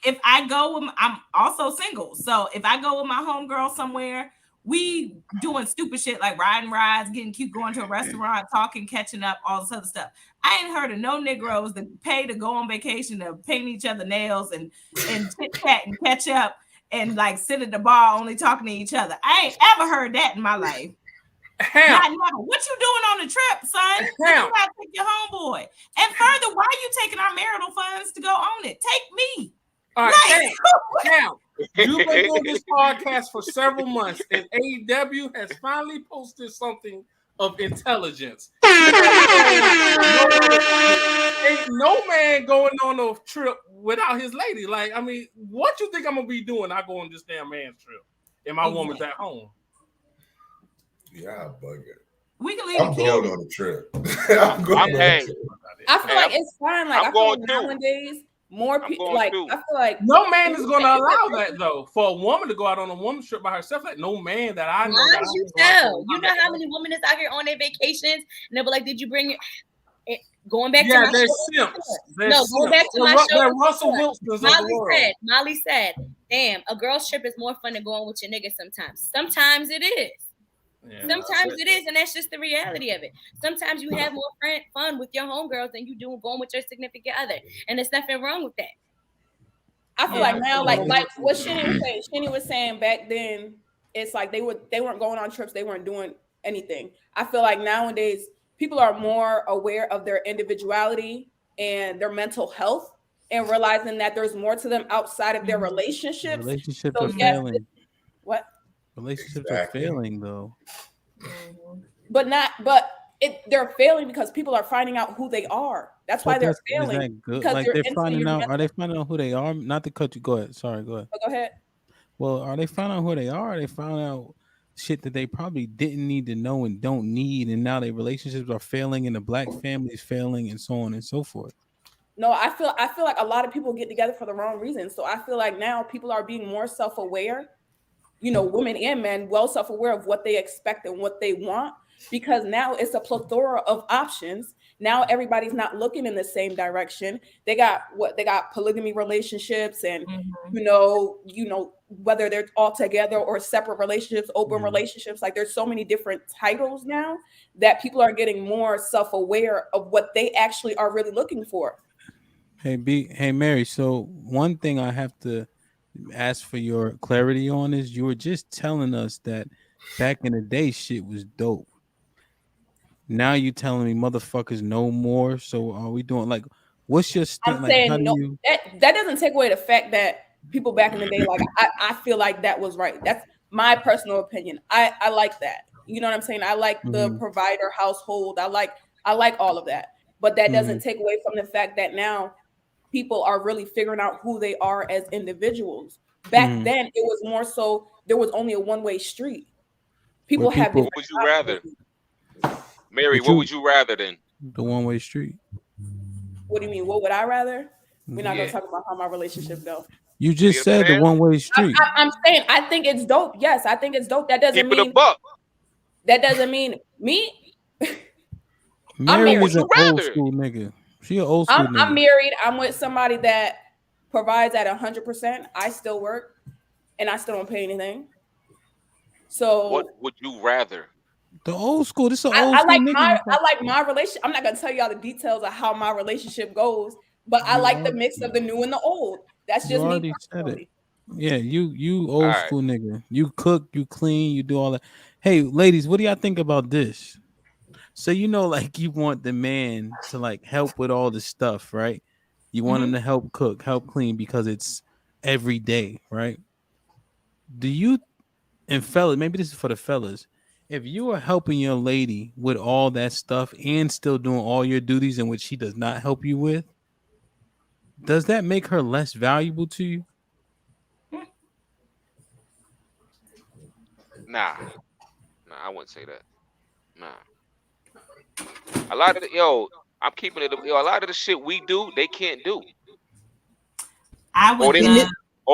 Speaker 3: if I go with, I'm also single. So if I go with my homegirl somewhere, we doing stupid shit like riding rides, getting cute, going to a restaurant, talking, catching up, all this other stuff. I ain't heard of no Negroes that pay to go on vacation to paint each other nails and chit chat and catch up and like sit at the bar only talking to each other. I ain't ever heard that in my life. Not never. What you doing on the trip, son? You gotta take your homeboy. And further, why are you taking our marital funds to go on it? Take me.
Speaker 7: All right, now you've been doing this podcast for several months, and AEW has finally posted something of intelligence. Ain't no man going on a trip without his lady. Like, I mean, what you think I'm gonna be doing? I go on this damn man's trip, and my woman's at home.
Speaker 2: Yeah, bugger.
Speaker 3: We can leave.
Speaker 2: I'm going on a trip. I'm going on a trip.
Speaker 12: I feel like it's fine. Like I feel like nowadays, more people like I feel like
Speaker 7: no man is going to allow that though. For a woman to go out on a woman's trip by herself, like no man that I know.
Speaker 5: You know how many women is out here on their vacations and they'll be like, "Did you bring it?" Going back to my show. Going back to my show.
Speaker 7: Russell Wilson.
Speaker 5: Molly said, "Damn, a girl's trip is more fun than going with your nigga sometimes. Sometimes it is." Yeah, sometimes it is, and that's just the reality of it. Sometimes you have more fun with your homegirls than you do going with your significant other, and there's nothing wrong with that.
Speaker 12: I feel like now, like what Shinny was saying back then, it's like they weren't going on trips, they weren't doing anything. I feel like nowadays people are more aware of their individuality and their mental health, and realizing that there's more to them outside of their relationships.
Speaker 1: Relationships are failing.
Speaker 12: What?
Speaker 1: Relationships are failing though.
Speaker 12: But they're failing because people are finding out who they are. That's why they're failing.
Speaker 1: Is that good? Like they're finding out. Are they finding out who they are? Not to cut you. Go ahead. Sorry. Go ahead.
Speaker 12: Go ahead.
Speaker 1: Well, are they finding out who they are? Are they finding out shit that they probably didn't need to know and don't need, and now their relationships are failing, and the black family is failing, and so on and so forth.
Speaker 12: No, I feel like a lot of people get together for the wrong reasons. So I feel like now people are being more self-aware. You know, women and men well self-aware of what they expect and what they want, because now it's a plethora of options. Now everybody's not looking in the same direction. They got polygamy relationships, and you know whether they're all together or separate relationships, open relationships. Like there's so many different titles now that people are getting more self-aware of what they actually are really looking for.
Speaker 1: Hey Mary. So one thing I have to ask for your clarity on is you were just telling us that back in the day shit was dope. Now you telling me motherfuckers no more. So are we doing like what's your
Speaker 12: I'm saying no, that doesn't take away the fact that people back in the day, like I feel like that was right. That's my personal opinion. I like that. You know what I'm saying? I like the provider household. I like all of that. But that doesn't take away from the fact that now people are really figuring out who they are as individuals. Back then, it was more so there was only a one-way street. People have.
Speaker 4: What would you rather, Mary? What would you rather then?
Speaker 1: The one-way street.
Speaker 12: What do you mean? What would I rather? We're not gonna talk about how my relationship go.
Speaker 1: You just said the one-way street.
Speaker 12: I'm saying I think it's dope. Yes, I think it's dope. That doesn't mean. Keep it a buck. That doesn't mean me.
Speaker 1: Mary is an old school nigga. She an old school nigga.
Speaker 12: I'm married. I'm with somebody that provides at 100%. I still work, and I still don't pay anything. So
Speaker 4: what would you rather?
Speaker 1: The old school. This is an old school nigga.
Speaker 12: I like my relationship. I'm not gonna tell you all the details of how my relationship goes, but I like the mix of the new and the old. That's
Speaker 1: You
Speaker 12: just me
Speaker 1: already said
Speaker 12: personally.
Speaker 1: it. Yeah, you old
Speaker 4: Alright.
Speaker 1: school nigga. You cook, you clean, you do all that. Hey, ladies, what do y'all think about this? So like you want the man to like help with all the stuff, right? You want him to help cook, help clean because it's every day, right? Do you and fellas, maybe this is for the fellas. If you are helping your lady with all that stuff and still doing all your duties in which she does not help you with, does that make her less valuable to you?
Speaker 4: Nah, I wouldn't say that. Nah. A lot of the I'm keeping it. A lot of the shit we do, they can't do.
Speaker 3: I would.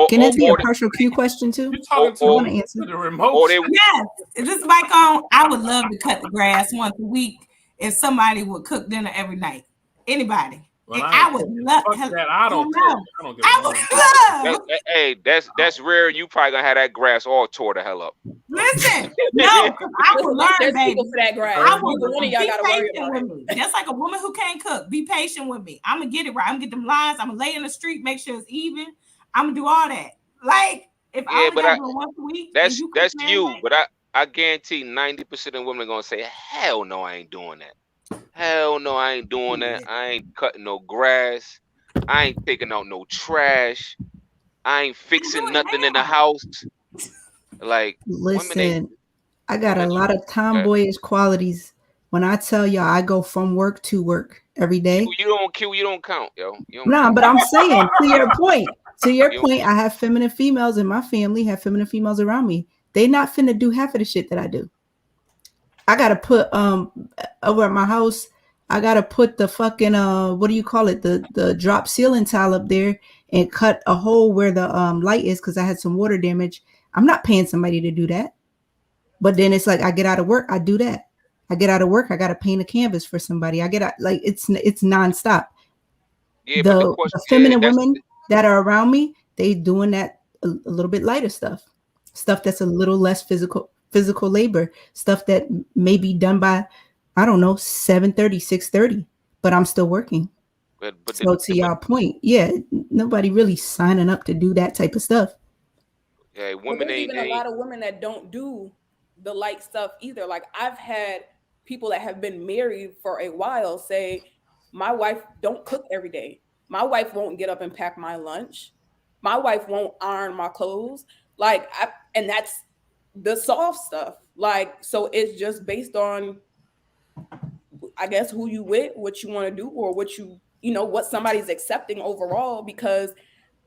Speaker 8: Can it be a partial Q question too?
Speaker 7: You talking to
Speaker 8: want to answer
Speaker 7: the remote?
Speaker 3: Yes, just like I would love to cut the grass once a week if somebody would cook dinner every night. Anybody.
Speaker 7: Well,
Speaker 3: I would love
Speaker 7: that. I don't cook. I don't give
Speaker 3: I would love.
Speaker 4: Hey, that's rare. You probably gonna have that grass all tore the hell up.
Speaker 3: Listen, no, I would learn,
Speaker 12: There's
Speaker 3: baby.
Speaker 12: people for that grass.
Speaker 3: I would
Speaker 12: One of y'all
Speaker 3: be
Speaker 12: gotta worry
Speaker 3: patient
Speaker 12: about
Speaker 3: with me. Just like a woman who can't cook. Be patient with me. I'm gonna get it right. I'm gonna get them lines. I'm gonna lay in the street, make sure it's even. I'm gonna do all that. Like if I only have one once a week,
Speaker 4: that's you. But I guarantee 90% of women are gonna say, "Hell no, I ain't doing that. Hell no, I ain't doing that. I ain't cutting no grass. I ain't taking out no trash. I ain't fixing nothing in the house." Like,
Speaker 8: listen, I got a lot of tomboyish qualities. When I tell y'all, I go from work to work every day.
Speaker 4: You don't count, yo.
Speaker 8: No, but I'm saying to your point. To your point, I have feminine females in my family, have feminine females around me. They not finna do half of the shit that I do. I gotta put over at my house, I gotta put the fucking what do you call it? The drop ceiling tile up there and cut a hole where the light is because I had some water damage. I'm not paying somebody to do that. But then it's like I get out of work, I do that. I get out of work, I gotta paint a canvas for somebody. I get out, like it's nonstop.
Speaker 4: Yeah,
Speaker 8: the feminine women that are around me, they doing that a little bit lighter stuff that's a little less physical labor, stuff that may be done by, I don't know, 7:30, 6:30, but I'm still working. So to y'all point, yeah, nobody really signing up to do that type of stuff.
Speaker 4: Yeah,
Speaker 12: women there's even a lot of women that don't do the light stuff either. Like I've had people that have been married for a while say, my wife don't cook every day. My wife won't get up and pack my lunch. My wife won't iron my clothes. And that's the soft stuff. Like, so it's just based on, I guess, who you with, what you want to do, or what what somebody's accepting overall. Because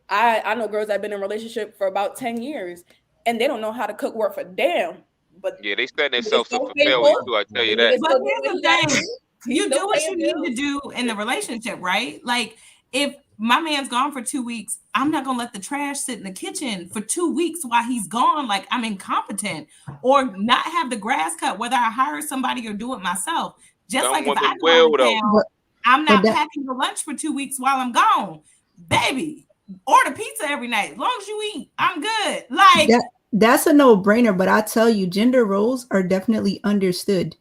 Speaker 12: I know girls that have been in a relationship for about 10 years and they don't know how to cook worth a damn. But
Speaker 4: yeah, they set themselves up for failure too. I tell you that.
Speaker 3: But here's the thing: you do what you need to do in the relationship, right? Like if my man's gone for 2 weeks, I'm not gonna let the trash sit in the kitchen for 2 weeks while he's gone. Like I'm incompetent, or not have the grass cut, whether I hire somebody or do it myself. Just like if I go out of town, I'm not packing the lunch for 2 weeks while I'm gone, baby. Order pizza every night. As long as you eat, I'm good. Like
Speaker 8: that's a no-brainer. But I tell you, gender roles are definitely understood.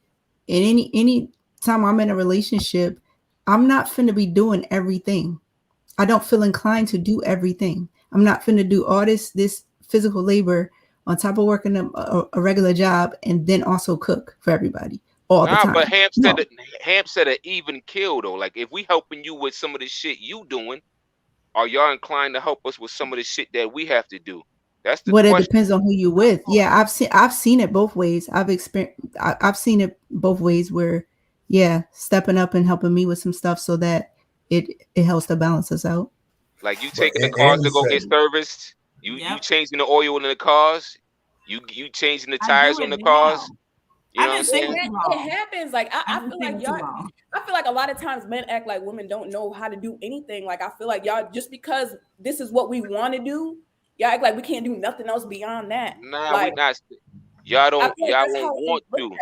Speaker 8: And any time I'm in a relationship, I'm not finna be doing everything. I don't feel inclined to do everything. I'm not finna do all this physical labor on top of working a regular job and then also cook for everybody all the time.
Speaker 4: But Ham said an even kill though. Like if we helping you with some of the shit you doing, are y'all inclined to help us with some of the shit that we have to do? That's the question.
Speaker 8: It depends on who you with. Yeah, I've seen it both ways. I've seen it both ways where, yeah, stepping up and helping me with some stuff so that it helps to balance us out.
Speaker 4: Like you taking the cars to go get serviced, you changing the oil in the cars, you changing the tires on the cars. You know what I'm saying?
Speaker 12: It happens. Like I feel like y'all. I feel like a lot of times men act like women don't know how to do anything. Like I feel like y'all, just because this is what we want to do, y'all act like we can't do nothing else beyond that.
Speaker 4: Nah, we not. Y'all won't want to.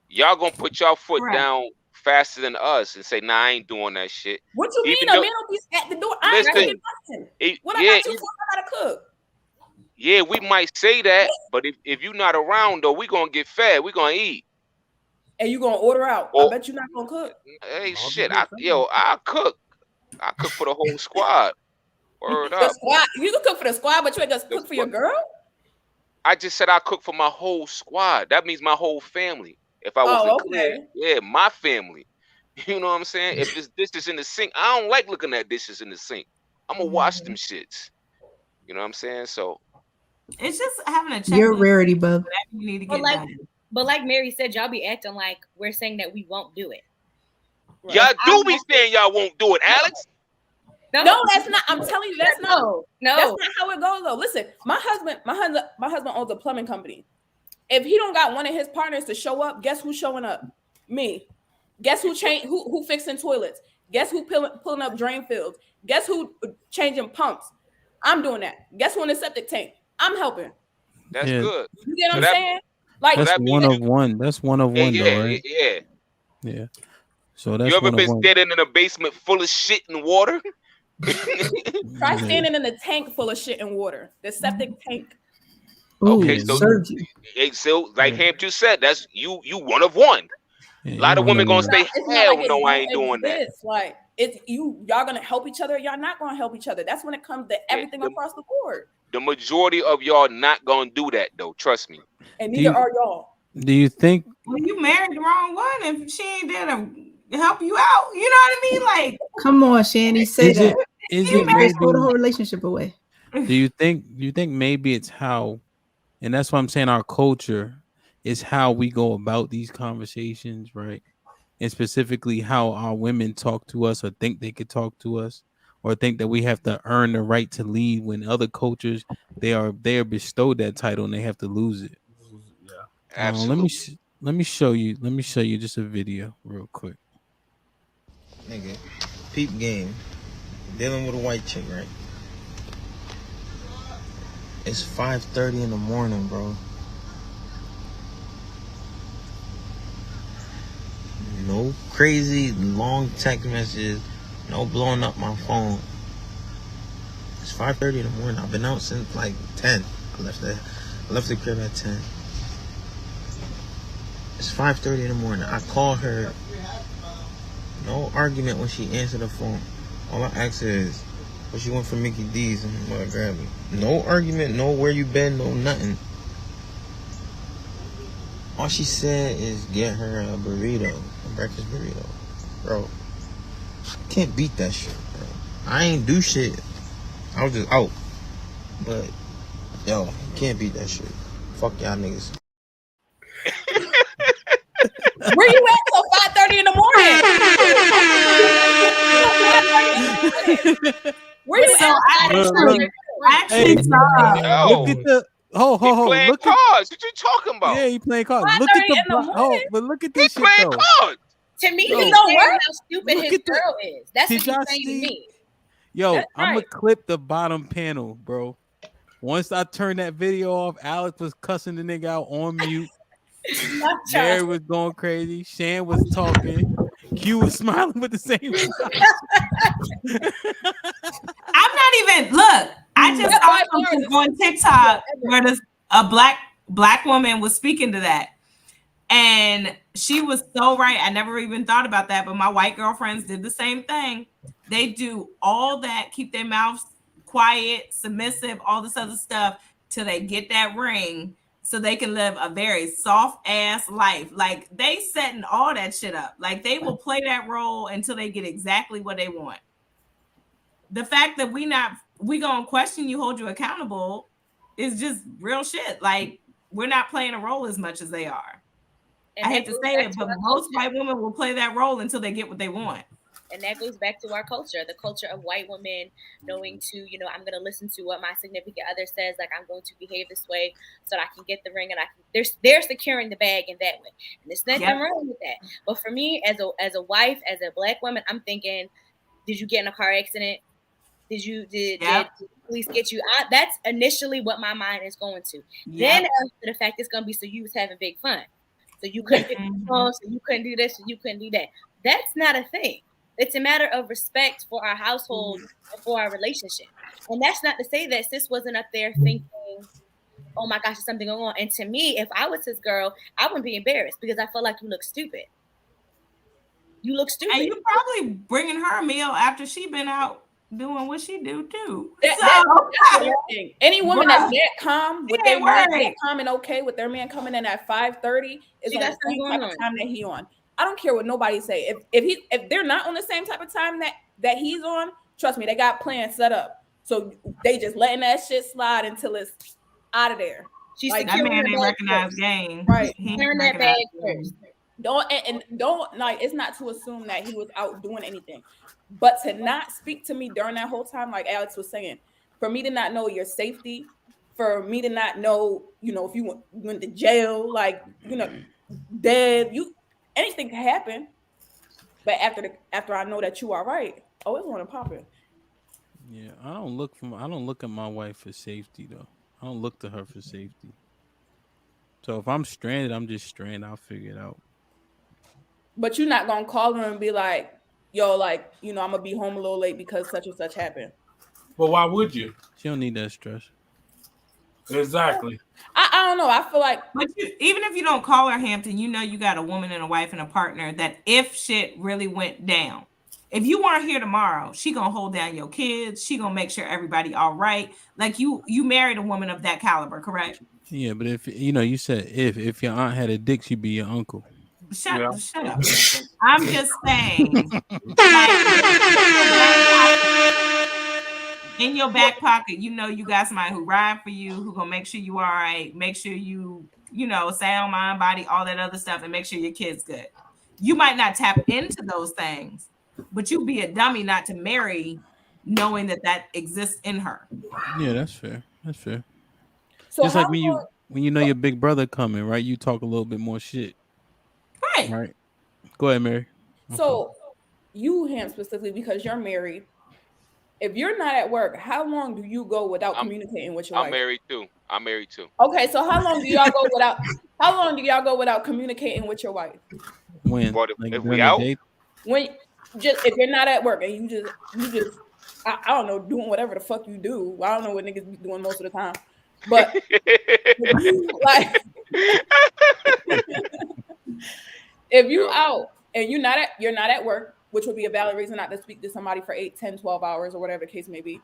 Speaker 4: Y'all gonna put y'all foot down faster than us and say, "Nah, I ain't doing that shit."
Speaker 12: What you mean?
Speaker 4: Even
Speaker 12: A
Speaker 4: though,
Speaker 12: man will be at the door. I ain't
Speaker 4: listen,
Speaker 12: cooking nothing. What I
Speaker 4: yeah,
Speaker 12: got you for? I gotta cook.
Speaker 4: yeah, we might say that, but if you're not around though, we gonna get fed. We gonna eat.
Speaker 12: And you gonna order out. I
Speaker 4: Or
Speaker 12: bet you're not gonna cook.
Speaker 4: hey, shit, I cook. I cook for the whole squad. Word
Speaker 12: The
Speaker 4: up.
Speaker 12: squad. You can cook for the squad, but you ain't just
Speaker 4: The
Speaker 12: cook for your girl.
Speaker 4: I just said I cook for my whole squad. That means my whole family. If I wasn't
Speaker 12: Oh,
Speaker 4: clear,
Speaker 12: okay.
Speaker 4: yeah, my family. You know what I'm saying? If this dish is in the sink, I don't like looking at dishes in the sink. I'm gonna wash them shits. You know what I'm saying? So
Speaker 3: it's just having a check.
Speaker 8: You're a rarity, bub.
Speaker 3: Whatever you need to
Speaker 5: But
Speaker 3: get
Speaker 5: like,
Speaker 3: done.
Speaker 5: but like Mary said, y'all be acting like we're saying that we won't do it.
Speaker 4: y'all do be saying y'all won't do it, Alex.
Speaker 12: No, that's not. I'm telling you, that's not.
Speaker 5: No.
Speaker 12: That's not how it goes though. Listen, my husband owns a plumbing company. If he don't got one of his partners to show up, guess who's showing up? Me. Guess who fixing toilets? Guess who pulling up drain fields? Guess who changing pumps? I'm doing that. Guess who in the septic tank? I'm helping.
Speaker 4: That's good.
Speaker 12: You get what I'm saying? Like
Speaker 1: that's one of one. That's one of one, though, right?
Speaker 4: Yeah.
Speaker 1: Yeah. So that's
Speaker 4: you ever
Speaker 1: one
Speaker 4: been
Speaker 1: of one.
Speaker 4: standing in a basement full of shit and water?
Speaker 12: Try standing in a tank full of shit and water. The septic tank.
Speaker 4: Okay, so like Hampton said, that's you one of one. A lot of women gonna say,
Speaker 12: It's not
Speaker 4: "Hell
Speaker 12: like it
Speaker 4: no, I
Speaker 12: don't
Speaker 4: ain't doing that."
Speaker 12: exist. Like it's y'all gonna help each other. Y'all not gonna help each other. That's when it comes to everything across the board.
Speaker 4: The majority of y'all not gonna do that though. Trust me.
Speaker 12: And neither are y'all.
Speaker 1: Do you think?
Speaker 3: Well, you married the wrong one if she ain't there to help you out. You know what I mean? Like,
Speaker 8: come on, Shanny, say
Speaker 1: Is
Speaker 8: that.
Speaker 1: Is
Speaker 8: you
Speaker 1: it
Speaker 8: married,
Speaker 1: maybe?
Speaker 8: throw the whole relationship away.
Speaker 1: Do you think maybe it's how, and that's why I'm saying our culture is how we go about these conversations, right? And specifically how our women talk to us or think they could talk to us or think that we have to earn the right to lead when other cultures they are bestowed that title and they have to lose it.
Speaker 7: Yeah.
Speaker 4: Absolutely.
Speaker 1: Let me show you just a video real quick.
Speaker 13: Nigga, peep game. Dealing with a white chick, right? It's 5:30 in the morning, bro. No crazy long text messages. No blowing up my phone. It's 5:30 in the morning. I've been out since like 10. I left the crib at 10. It's 5:30 in the morning. I call her. No argument when she answered the phone. All I ask her is, well, she went for Mickey D's and what I grabbed her. No argument, no where you been, no nothing. All she said is get her a burrito, a breakfast burrito. Bro, can't beat that shit, bro. I ain't do shit. I was just out. But, yo, can't beat that shit. Fuck y'all niggas.
Speaker 12: Where you at till 5:30 in the morning? Where you
Speaker 3: So
Speaker 12: at?
Speaker 3: I actually saw.
Speaker 1: Look at the ho.
Speaker 4: Playing
Speaker 1: Look
Speaker 4: cards.
Speaker 1: at
Speaker 4: What you talking about?
Speaker 1: yeah, he playing cards. Look at but look at this shit
Speaker 4: playing
Speaker 1: though.
Speaker 4: cards.
Speaker 5: To me,
Speaker 1: Yo,
Speaker 5: he's
Speaker 1: don't
Speaker 5: saying
Speaker 1: work.
Speaker 5: how stupid
Speaker 1: Look
Speaker 5: his
Speaker 1: at the-
Speaker 5: girl is. That's
Speaker 1: Did
Speaker 5: what
Speaker 1: y'all
Speaker 5: he's saying to
Speaker 1: see?
Speaker 5: me.
Speaker 1: Yo,
Speaker 5: That's
Speaker 1: I'm gonna
Speaker 5: right.
Speaker 1: clip the bottom panel, bro. Once I turned that video off, Alex was cussing the nigga out on mute. Mary was going crazy. Shan was talking. Q was smiling with the same smile.
Speaker 3: I'm not even look. I just saw something on TikTok where a black woman was speaking to that, and she was so right. I never even thought about that, but my white girlfriends did the same thing. They do all that, keep their mouths quiet, submissive, all this other stuff till they get that ring, so they can live a very soft ass life. Like they setting all that shit up. Like they will play that role until they get exactly what they want. The fact that we gonna question you, hold you accountable is just real shit. Like we're not playing a role as much as they are.
Speaker 5: And
Speaker 3: I hate
Speaker 5: that
Speaker 3: to
Speaker 5: goes
Speaker 3: say
Speaker 5: back
Speaker 3: it,
Speaker 5: to
Speaker 3: but
Speaker 5: our
Speaker 3: most
Speaker 5: culture.
Speaker 3: white women will play that role until they get what they want.
Speaker 5: And that goes back to our culture, the culture of white women knowing to, I'm going to listen to what my significant other says. Like, I'm going to behave this way so that I can get the ring, and they're securing the bag in that way. And there's nothing wrong with that. But for me, as a wife, as a black woman, I'm thinking, did you get in a car accident? Did the police get you? That's initially what my mind is going to. Then after the fact, it's going to be, so you was having big fun. So you couldn't pick the phone, so you couldn't do this, so you couldn't do that. That's not a thing. It's a matter of respect for our household and for our relationship. And that's not to say that sis wasn't up there thinking, oh my gosh, there's something going on. And to me, if I was his girl, I wouldn't be embarrassed because I felt like you look stupid. You look stupid.
Speaker 3: And you probably bringing her a meal after she been out doing what she do too.
Speaker 12: That's the thing. Any woman that's that calm with their man, that calm and okay with their man coming in at 5:30 is on the same type of time that he on. I don't care what nobody say. If they're not on the same type of time that he's on, trust me, they got plans set up. So they just letting that shit slide until it's out of there.
Speaker 3: She's like, that man ain't recognized game.
Speaker 12: Right.
Speaker 5: Turn that bag first.
Speaker 12: Don't like, it's not to assume that he was out doing anything, but to not speak to me during that whole time, like Alex was saying, for me to not know your safety, for me to not know, if you went to jail, like, dead, anything can happen. But after I know that you are right, oh, it's gonna pop it.
Speaker 1: Yeah, I don't look at my wife for safety though. I don't look to her for safety. So if I'm stranded, I'm just stranded. I'll figure it out.
Speaker 12: But you're not gonna call her and be like, yo, like, I'm gonna be home a little late because such and such happened.
Speaker 7: But why would you?
Speaker 1: She don't need that stress.
Speaker 7: Exactly.
Speaker 12: I don't know. I feel like,
Speaker 3: but even if you don't call her Hampton, you got a woman and a wife and a partner that if shit really went down, if you weren't here tomorrow, she gonna hold down your kids. She gonna make sure everybody all right. Like you married a woman of that caliber, correct?
Speaker 1: Yeah, but if you said if your aunt had a dick, she'd be your uncle.
Speaker 3: Shut up. I'm just saying. In your back pocket, you got somebody who ride for you, who gonna make sure you all right, make sure you sound mind, body, all that other stuff, and make sure your kid's good. You might not tap into those things, but you'd be a dummy not to marry knowing that exists in her.
Speaker 1: Yeah, that's fair. That's fair.
Speaker 12: So
Speaker 1: just like when you know your big brother coming, right? You talk a little bit more shit. Right. Go ahead, Mary.
Speaker 12: So you, Ham, specifically because you're married. If you're not at work, how long do you go without communicating with your wife?
Speaker 4: I'm married too.
Speaker 12: Okay, so how long do y'all go without communicating with your wife?
Speaker 1: When?
Speaker 4: If we out?
Speaker 12: If you're not at work and you just I don't know, doing whatever the fuck you do. I don't know what niggas be doing most of the time. But if you out and you're not at work, which would be a valid reason not to speak to somebody for 8, 10, 12 hours or whatever the case may be.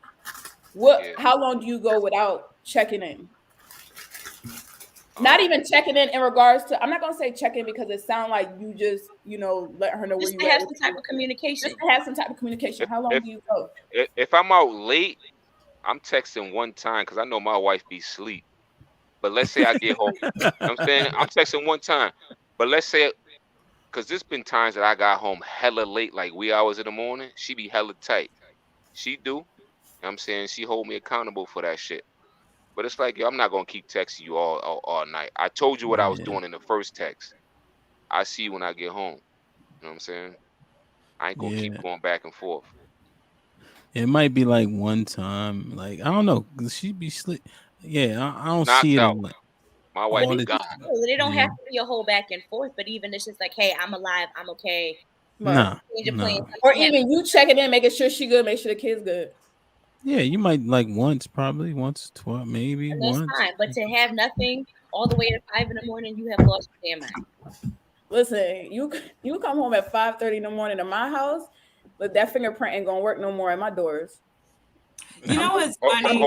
Speaker 12: How long do you go without checking in? Not even checking in regards to, I'm not going to say check in because it sounds like you just, let her know where you
Speaker 5: are. Have some type of communication.
Speaker 12: Just to have some type of communication. How long do you go?
Speaker 4: If I'm out late, I'm texting one time because I know my wife be asleep. But let's say I get home. I'm saying I'm texting one time. But let's say, because there's been times that I got home hella late, like wee hours in the morning. She be hella tight. She do. You know what I'm saying? She hold me accountable for that shit. But it's like, yo, I'm not going to keep texting you all night. I told you what I was doing in the first text. I see you when I get home. You know what I'm saying? I ain't going to keep going back and forth.
Speaker 1: It might be like one time. Like, I don't know. She be sleep. Yeah, I don't
Speaker 4: Knocked
Speaker 1: see it.
Speaker 4: Out. My wife is gone.
Speaker 5: They don't have to be a whole back and forth, but even it's just like, hey, I'm alive. I'm okay.
Speaker 1: Nah.
Speaker 12: Or even you checking in, making sure she good, make sure the kid's good.
Speaker 1: Yeah, you might like once, 12, maybe
Speaker 5: and that's
Speaker 1: once.
Speaker 5: fine, but to have nothing all the way to 5 in the morning, you have lost your damn mind.
Speaker 12: Listen, you come home at 5:30 in the morning to my house, but that fingerprint ain't gonna work no more at my doors.
Speaker 3: You know what's funny?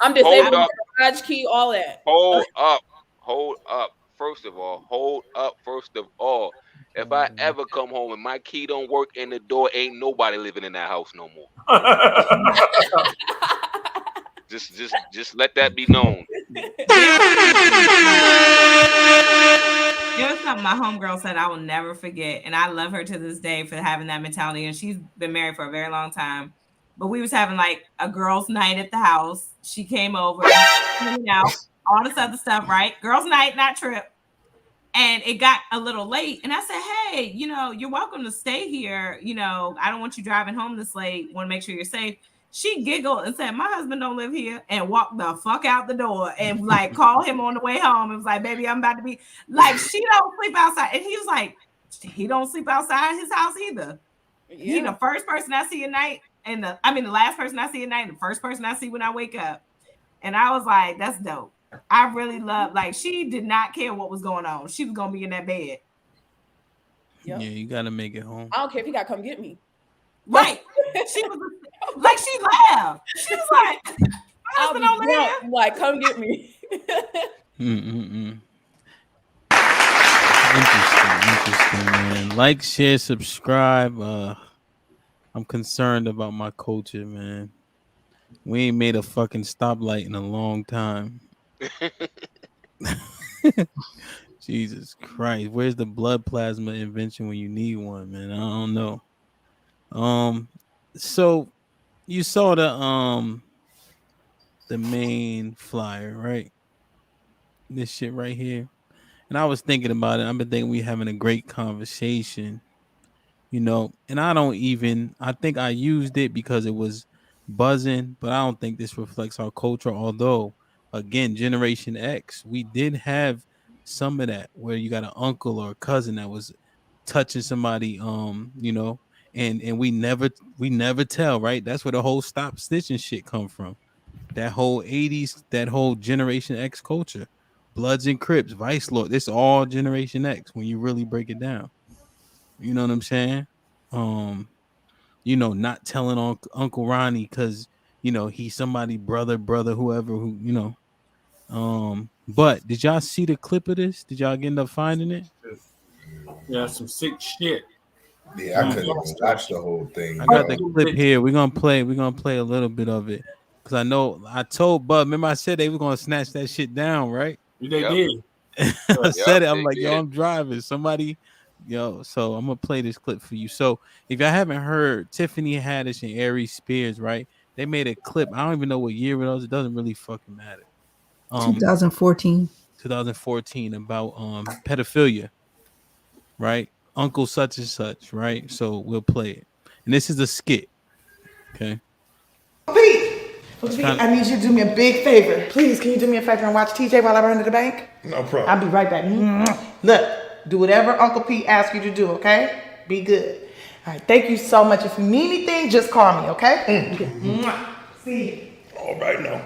Speaker 12: I'm disabled with the garage key, all that.
Speaker 4: Hold up. First of all, if I ever come home and my key don't work in the door, ain't nobody living in that house no more. just let that be known.
Speaker 3: There was something my homegirl said I will never forget, and I love her to this day for having that mentality. And she's been married for a very long time. But we was having like a girls' night at the house. She came over, all this other stuff, right? Girls' night, not trip. And it got a little late. And I said, hey, you're welcome to stay here. I don't want you driving home this late. Want to make sure you're safe. She giggled and said, my husband don't live here, and walked the fuck out the door and like called him on the way home. It was like, baby, I'm about to be like, she don't sleep outside. And he was like, he don't sleep outside his house either. He the first person I see at night, and the last person I see at night, and the first person I see when I wake up. And I was like, that's dope. I really love, like, she did not care what was going on. She was gonna be in that bed.
Speaker 1: Yeah, you gotta make it home.
Speaker 12: I don't care if he gotta come get me.
Speaker 3: Right. She was like, she laughed. She was like, my husband over here.
Speaker 12: Like, come get me.
Speaker 1: Interesting, man. Like, share, subscribe. I'm concerned about my culture, man. We ain't made a fucking stoplight in a long time. Jesus Christ, where's the blood plasma invention when you need one, man? I don't know. So you saw the main flyer, right? This shit right here. And I was thinking about it. I've been thinking we having a great conversation, and I think I used it because it was buzzing, but I don't think this reflects our culture. Although, again, Generation X, we did have some of that where you got an uncle or a cousin that was touching somebody, and we never tell, right? That's where the whole stop stitching shit come from. That whole 80s, that whole Generation X culture. Bloods and Crips, Vice Lord, this all Generation X when you really break it down. You know what I'm saying? Not telling Uncle Ronnie because he's somebody brother, whoever who. But did y'all see the clip of this? Did y'all end up finding it?
Speaker 7: Yeah, some sick shit.
Speaker 2: Yeah, I couldn't even watch the whole thing.
Speaker 1: I got the clip here. We're gonna play a little bit of it. Cause I know I told Bub, remember I said they were gonna snatch that shit down, right?
Speaker 7: They did.
Speaker 1: I said it. I'm like, yo, I'm driving. Somebody, so I'm gonna play this clip for you. So if y'all haven't heard, Tiffany Haddish and Aries Spears, right? They made a clip. I don't even know what year it was. It doesn't really fucking matter.
Speaker 8: 2014.
Speaker 1: 2014 about pedophilia, right? Uncle such and such, right? So we'll play it. And this is a skit. Okay.
Speaker 14: Pete, I need you to do me a big favor. Please, can you do me a favor and watch TJ while I run to the bank?
Speaker 2: No problem.
Speaker 14: I'll be right back. Look, do whatever Uncle Pete asks you to do, okay? Be good. All right, thank you so much. If you need anything, just call me, okay? See you.
Speaker 2: All right now.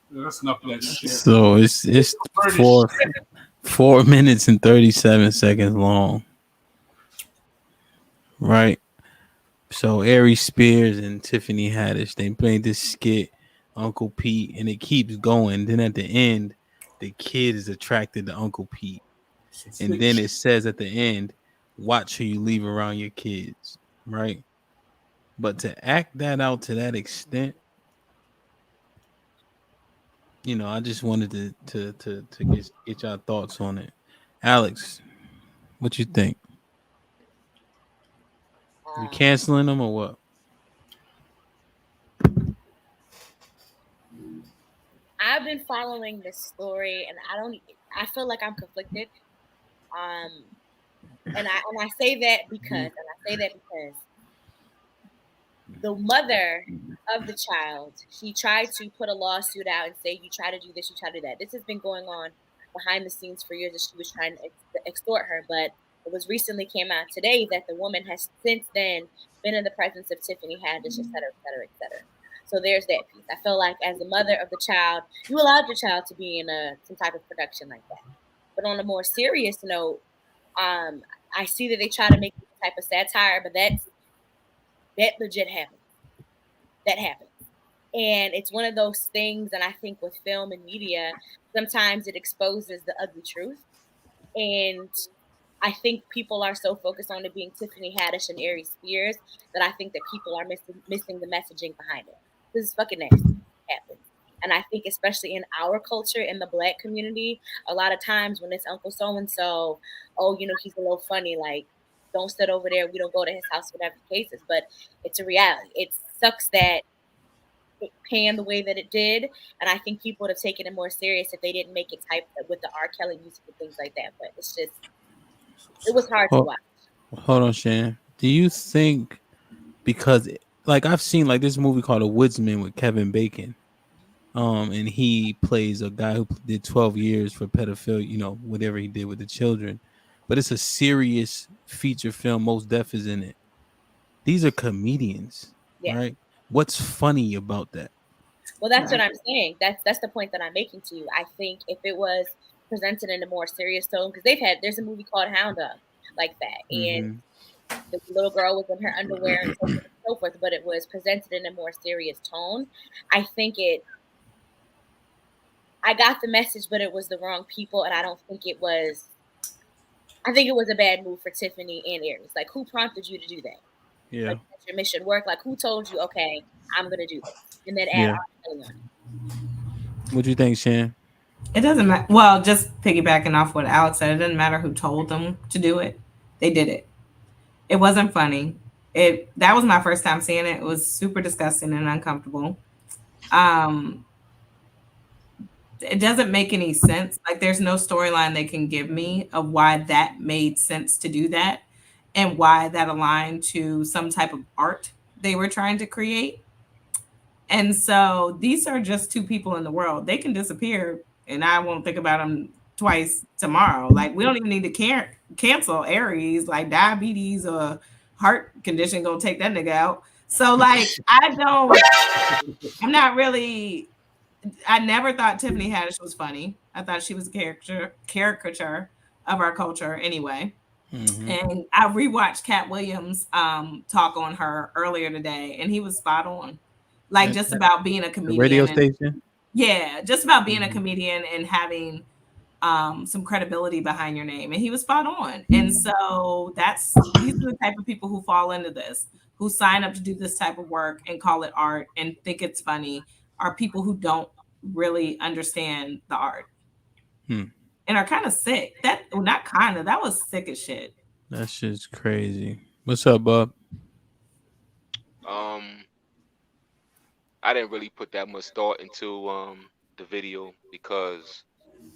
Speaker 7: That's enough of that shit.
Speaker 1: So it's 4 minutes and 37 seconds long. Right. So Aries Spears and Tiffany Haddish, they played this skit, Uncle Pete, and it keeps going. Then at the end, the kid is attracted to Uncle Pete. And then it says at the end, watch who you leave around your kids. Right. But to act that out to that extent, I just wanted to get y'all thoughts on it. Alex, what you think? You canceling them or what?
Speaker 5: I've been following this story, and I feel like I'm conflicted. And I say that because the mother of the child, she tried to put a lawsuit out and say, you try to do this, you try to do that. This has been going on behind the scenes for years, that she was trying to extort her. But it was recently came out today that the woman has since then been in the presence of Tiffany Haddish, et cetera, et cetera, et cetera. So there's that piece. I feel like as a mother of the child, you allowed your child to be in some type of production like that. But on a more serious note, I see that they try to make this type of satire, but that legit happens. That happens. And it's one of those things, and I think with film and media, sometimes it exposes the ugly truth. And I think people are so focused on it being Tiffany Haddish and Aries Spears that I think that people are missing the messaging behind it. This is fucking nasty. It happens. And I think especially in our culture, in the Black community, a lot of times when it's Uncle so-and-so, oh, he's a little funny, like, don't sit over there, we don't go to his house, whatever the case is. But it's a reality. It sucks that it panned the way that it did, and I think people would have taken it more serious if they didn't make it type with the R. Kelly music and things like that. But it's just, it was hard to watch.
Speaker 1: Hold on, Shan. Do you think because like I've seen like this movie called The Woodsman with Kevin Bacon, and he plays a guy who did 12 years for pedophilia, whatever he did with the children, but it's a serious feature film. Most Def is in it. These are comedians, right? What's funny about that?
Speaker 5: Well, that's what I'm saying. That's the point that I'm making to you. I think if it was presented in a more serious tone, because there's a movie called Hound Dog like that, and the little girl was in her underwear and so forth, but it was presented in a more serious tone. I got the message, but it was the wrong people, and I don't think it was. I think it was a bad move for Tiffany and Aries. Like, who prompted you to do that?
Speaker 1: Yeah.
Speaker 5: Like, does your mission work? Like, who told you, okay, I'm gonna do this, and then add R. Kelly on it?
Speaker 1: What do you think, Shan?
Speaker 3: It doesn't matter. Well, just piggybacking off what Alex said, it doesn't matter who told them to do it. They did it. It wasn't funny. That was my first time seeing it. It was super disgusting and uncomfortable. It doesn't make any sense. Like, there's no storyline they can give me of why that made sense to do that and why that aligned to some type of art they were trying to create. And so these are just two people in the world. They can disappear and I won't think about them twice tomorrow. Like, we don't even need to cancel Aries, like diabetes or heart condition gonna take that nigga out. So like, I'm not really, I never thought Tiffany Haddish was funny. I thought she was a caricature of our culture anyway. And I rewatched Cat Williams talk on her earlier today, and he was spot on. Like, just about being a comedian.
Speaker 1: Radio station?
Speaker 3: Yeah, just about being a comedian and having some credibility behind your name. And he was spot on. And so these are the type of people who fall into this, who sign up to do this type of work and call it art and think it's funny, are people who don't really understand the art. And are kind of sick. That was sick as shit.
Speaker 1: That shit's crazy. What's up, Bob?
Speaker 4: I didn't really put that much thought into the video because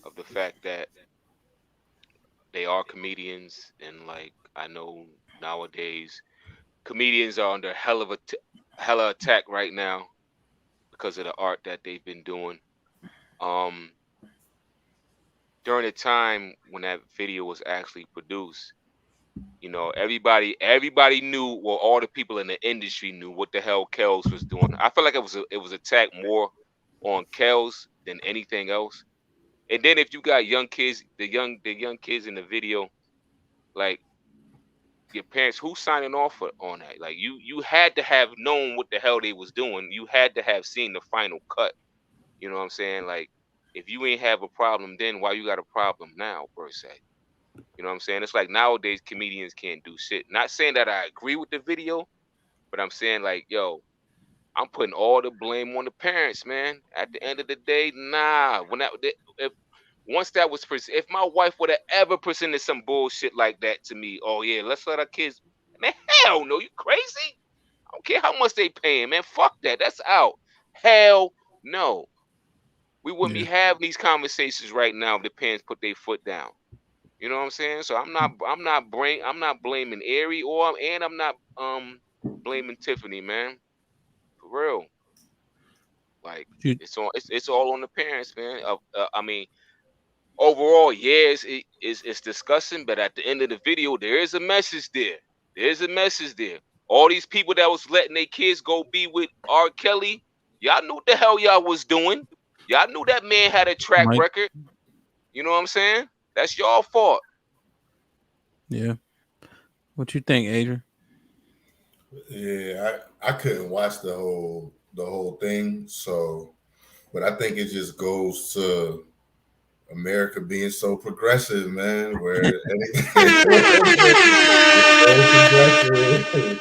Speaker 4: of the fact that they are comedians, and like I know nowadays comedians are under hella attack right now because of the art that they've been doing. During the time when that video was actually produced, everybody knew, well, all the people in the industry knew what the hell Kels was doing. I feel like it was attacked more on Kels than anything else. And then if you got young kids, the young kids in the video, like your parents, who's signing off on that? Like you had to have known what the hell they was doing. You had to have seen the final cut. You know what I'm saying? Like, if you ain't have a problem then, why you got a problem now, per se? You know what I'm saying? It's like nowadays comedians can't do shit. Not saying that I agree with the video, but I'm saying like, yo, I'm putting all the blame on the parents, man. At the end of the day, nah. Once that was if my wife would have ever presented some bullshit like that to me, oh yeah, let's let our kids, man, hell no, you crazy? I don't care how much they paying, man. Fuck that. That's out. Hell no. We wouldn't be having these conversations right now if the parents put their foot down. You know what I'm saying? So I'm not blaming Ari and I'm not blaming Tiffany, man. For real. Like it's all on the parents, man. I mean, overall, yes, it's disgusting, but at the end of the video, there is a message there. There's a message there. All these people that was letting their kids go be with R. Kelly, y'all knew what the hell y'all was doing. Y'all knew that man had a track
Speaker 1: Mike.
Speaker 4: record. You know what I'm saying? That's y'all fault.
Speaker 1: Yeah. What you think, Adrian?
Speaker 2: Yeah, I couldn't watch the whole thing, so but I think it just goes to America being so progressive, man, where it's so progressive.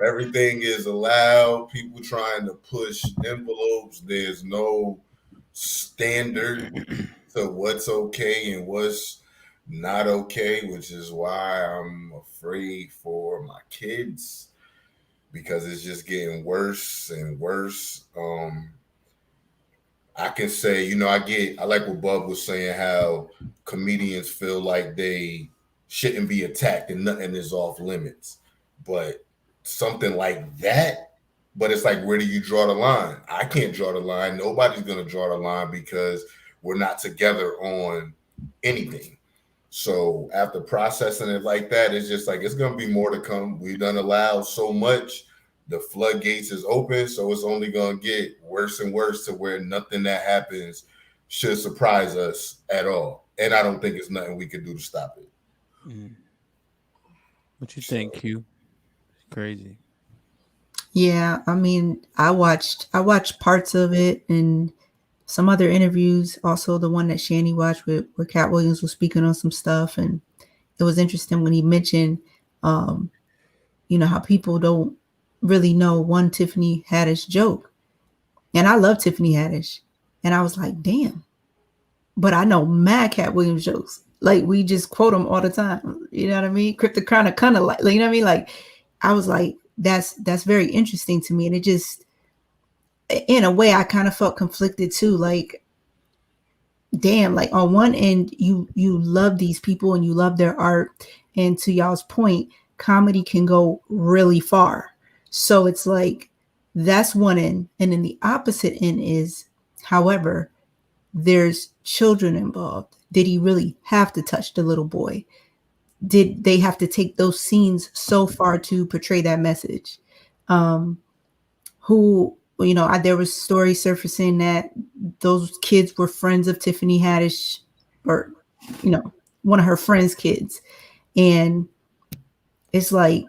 Speaker 2: Everything is allowed. People trying to push envelopes. There's no standard to what's okay and what's not okay, which is why I'm afraid for my kids because it's just getting worse and worse. I can say, I like what Bub was saying, how comedians feel like they shouldn't be attacked and nothing is off limits. But something like that, but it's like, where do you draw the line? I can't draw the line. Nobody's going to draw the line because we're not together on anything. So after processing it like that, it's just like, it's going to be more to come. We've done allowed so much. The floodgates is open, so it's only going to get worse and worse to where nothing that happens should surprise us at all. And I don't think it's nothing we could do to stop it.
Speaker 1: What you think, Q? It's crazy.
Speaker 8: Yeah, I mean, I watched parts of it and some other interviews. Also, the one that Shani watched where Cat Williams was speaking on some stuff, and it was interesting when he mentioned, how people don't really know one Tiffany Haddish joke, and I love Tiffany Haddish, and I was like, damn, but I know mad Cat Williams jokes. Like we just quote them all the time. You know what I mean? Cryptochronic kind of like, you know what I mean? Like I was like, that's very interesting to me, and it just, in a way, I kind of felt conflicted too. Like, damn, like on one end, you love these people and you love their art, and to y'all's point, comedy can go really far. So it's like that's one end, and then the opposite end is, however, there's children involved. Did he really have to touch the little boy? Did they have to take those scenes so far to portray that message? There was stories surfacing that those kids were friends of Tiffany Haddish, or, one of her friends' kids. And it's like,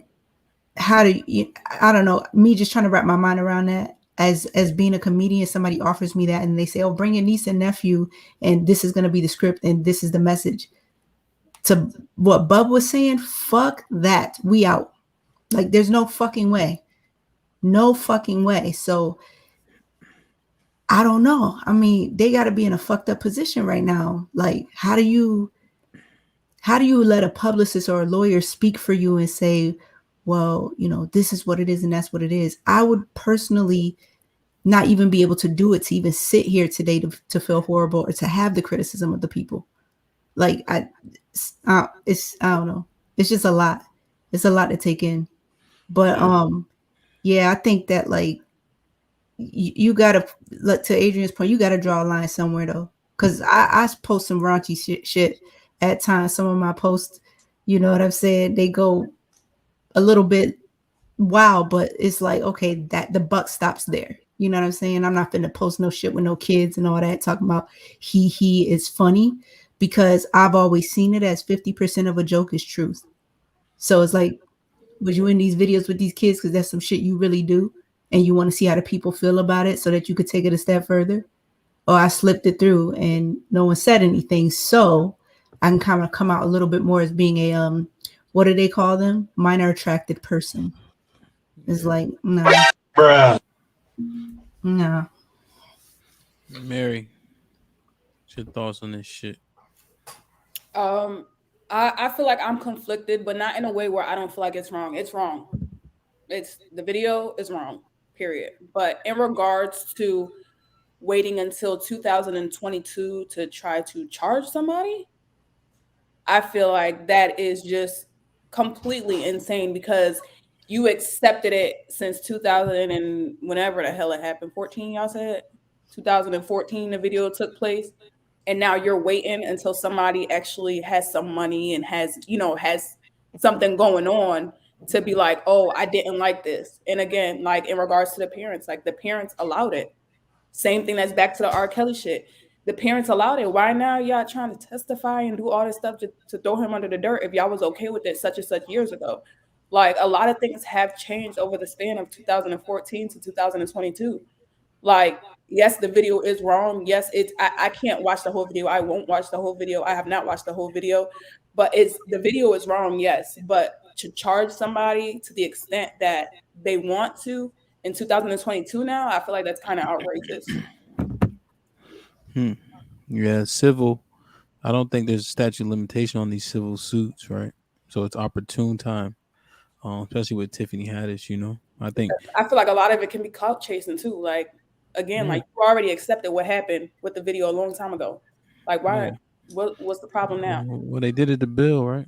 Speaker 8: how do you, I don't know, me just trying to wrap my mind around that. As being a comedian, somebody offers me that and they say, oh, bring your niece and nephew, and this is going to be the script and this is the message. To what Bub was saying, fuck that. We out. Like, there's no fucking way. No fucking way. So I don't know. I mean, they got to be in a fucked up position right now. Like, how do you let a publicist or a lawyer speak for you and say, well, this is what it is and that's what it is? I would personally not even be able to do it, to even sit here today to feel horrible or to have the criticism of the people. Like, I don't know. It's just a lot. It's a lot to take in. But yeah, I think that, like, you gotta, to Adrian's point, you gotta draw a line somewhere though. Cause I post some raunchy shit at times. Some of my posts, you know what I'm saying? They go a little bit wild, but it's like, okay, that the buck stops there. You know what I'm saying? I'm not finna post no shit with no kids and all that, talking about he is funny, because I've always seen it as 50% of a joke is truth. So it's like, was you in these videos with these kids because that's some shit you really do and you want to see how the people feel about it so that you could take it a step further? Or I slipped it through and no one said anything, so I can kind of come out a little bit more as being a what do they call them? Minor attracted person. It's like, no.
Speaker 6: Bruh.
Speaker 8: No.
Speaker 1: Mary, what's your thoughts on this shit?
Speaker 12: I feel like I'm conflicted, but not in a way where I don't feel like it's wrong. It's wrong. It's the video is wrong, period. But in regards to waiting until 2022 to try to charge somebody, I feel like that is just completely insane because you accepted it since 2000 and whenever the hell it happened. 14, y'all said 2014 the video took place, and now you're waiting until somebody actually has some money and has, has something going on to be like, oh, I didn't like this. And again, like in regards to the parents, like the parents allowed it. Same thing, that's back to the R. Kelly shit. The parents allowed it. Why now y'all trying to testify and do all this stuff to throw him under the dirt if y'all was okay with it such and such years ago? Like a lot of things have changed over the span of 2014 to 2022. Like, yes, the video is wrong. Yes, I can't watch the whole video. I won't watch the whole video. I have not watched the whole video, but the video is wrong, yes. But to charge somebody to the extent that they want to in 2022 now, I feel like that's kind of outrageous.
Speaker 1: Yeah, civil. I don't think there's a statute of limitation on these civil suits, right? So it's opportune time, especially with Tiffany Haddish. I think
Speaker 12: I feel like a lot of it can be clout chasing too. Like again, like you already accepted what happened with the video a long time ago. Like why?
Speaker 1: Yeah.
Speaker 12: What's the problem now?
Speaker 1: Well, they did it to Bill, right?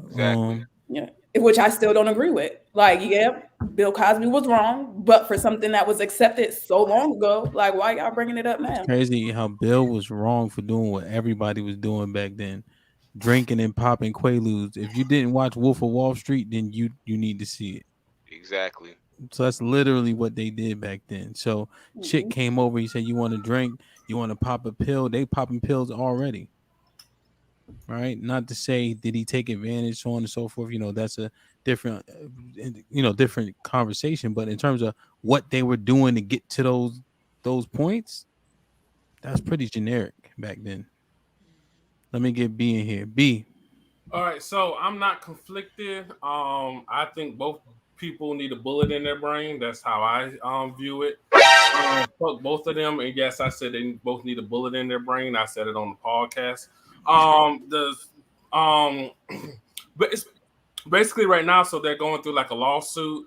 Speaker 4: Exactly.
Speaker 12: Yeah, which I still don't agree with. Like, yeah, Bill Cosby was wrong, but for something that was accepted so long ago, like why y'all bringing it up now?
Speaker 1: Crazy how Bill was wrong for doing what everybody was doing back then, drinking and popping Quaaludes. If you didn't watch Wolf of Wall Street, then you need to see it.
Speaker 4: Exactly.
Speaker 1: So that's literally what they did back then. So chick came over. He said, "You want to drink? You want to pop a pill?" They popping pills already. Right? Not to say did he take advantage, so on and so forth. That's a different, different conversation. But in terms of what they were doing to get to those points, that's pretty generic back then. Let me get B in here. B.
Speaker 7: All right, so I'm not conflicted. I think both people need a bullet in their brain. That's how I view it. Fuck both of them, and yes, I said they both need a bullet in their brain. I said it on the podcast. But it's basically right now, so they're going through like a lawsuit.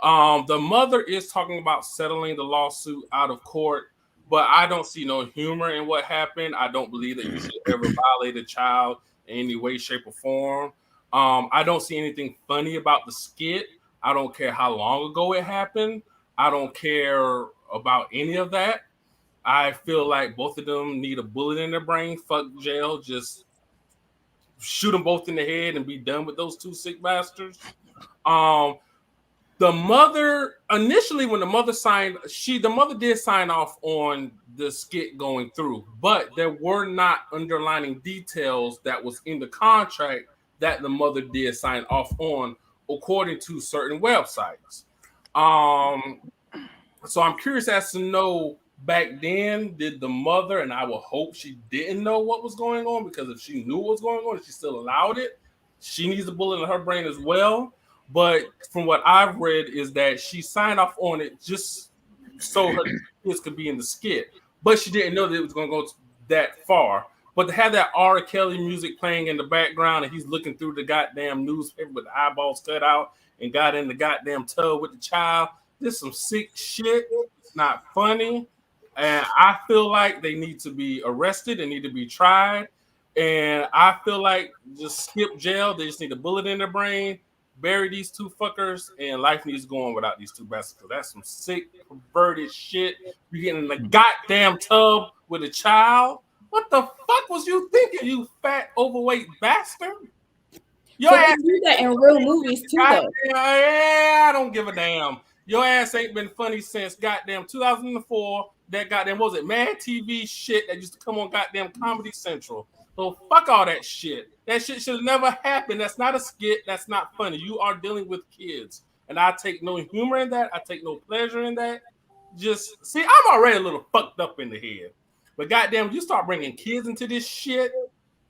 Speaker 7: The mother is talking about settling the lawsuit out of court, but I don't see no humor in what happened. I don't believe that you should ever violate a child in any way, shape, or form. I don't see anything funny about the skit. I don't care how long ago it happened. I don't care about any of that. I feel like both of them need a bullet in their brain. Fuck jail. Just shoot them both in the head and be done with those two sick bastards. The mother, initially when the mother signed, the mother did sign off on the skit going through, but there were not underlining details that was in the contract that the mother did sign off on, according to certain websites. So I'm curious as to know, back then, did the mother, and I will hope she didn't know what was going on, because if she knew what was going on and she still allowed it, she needs a bullet in her brain as well. But from what I've read is that she signed off on it just so her kids could be in the skit, but she didn't know that it was going to go that far. But to have that R. Kelly music playing in the background and he's looking through the goddamn newspaper with the eyeballs cut out and got in the goddamn tub with the child, this is some sick shit. It's not funny. And I feel like they need to be arrested and need to be tried. And I feel like just skip jail. They just need a bullet in their brain, bury these two fuckers, and life needs to go on without these two bastards. That's some sick, perverted shit. You get in the goddamn tub with a child. What the fuck was you thinking, you fat, overweight bastard?
Speaker 12: Your ass do that in real movies too, though.
Speaker 7: Yeah, I don't give a damn. Your ass ain't been funny since goddamn 2004. That goddamn, what was it, Mad TV shit that used to come on goddamn Comedy Central. So fuck all that shit. That shit should have never happened. That's not a skit. That's not funny. You are dealing with kids. And I take no humor in that. I take no pleasure in that. Just, see, I'm already a little fucked up in the head. But goddamn, you start bringing kids into this shit,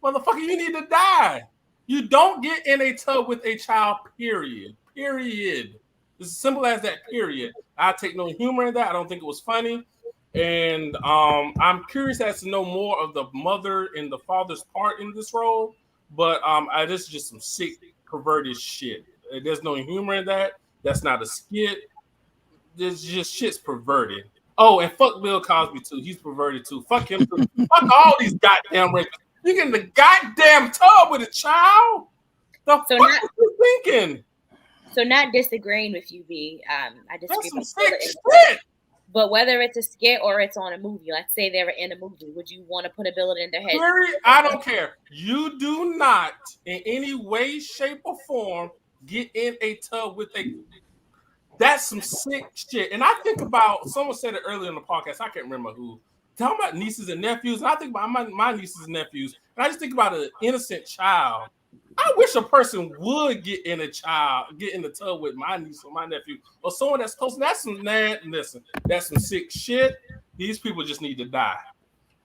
Speaker 7: motherfucker, you need to die. You don't get in a tub with a child, period. Period. It's as simple as that, period. I take no humor in that. I don't think it was funny. And I'm curious as to know more of the mother and the father's part in this role. But this is just some sick, perverted shit. There's no humor in that. That's not a skit. There's just shit's perverted. Oh, and fuck Bill Cosby too. He's perverted too. Fuck him too. Fuck all these goddamn rapists. You get in the goddamn tub with a child? The fuck are you thinking?
Speaker 5: So not disagreeing with you, B. I disagree.
Speaker 7: That's some sick shit.
Speaker 5: But whether it's a skit or it's on a movie, let's say they were in a movie, would you want to put a bullet in their head?
Speaker 7: Mary, I don't care. You do not, in any way, shape, or form, get in a tub with a. That's some sick shit. And I think about, someone said it earlier in the podcast, I can't remember who, talking about nieces and nephews. And I think about my nieces and nephews. And I just think about an innocent child. I wish a person would get in the tub with my niece or my nephew or someone that's close. That's some that's some sick shit. These people just need to die.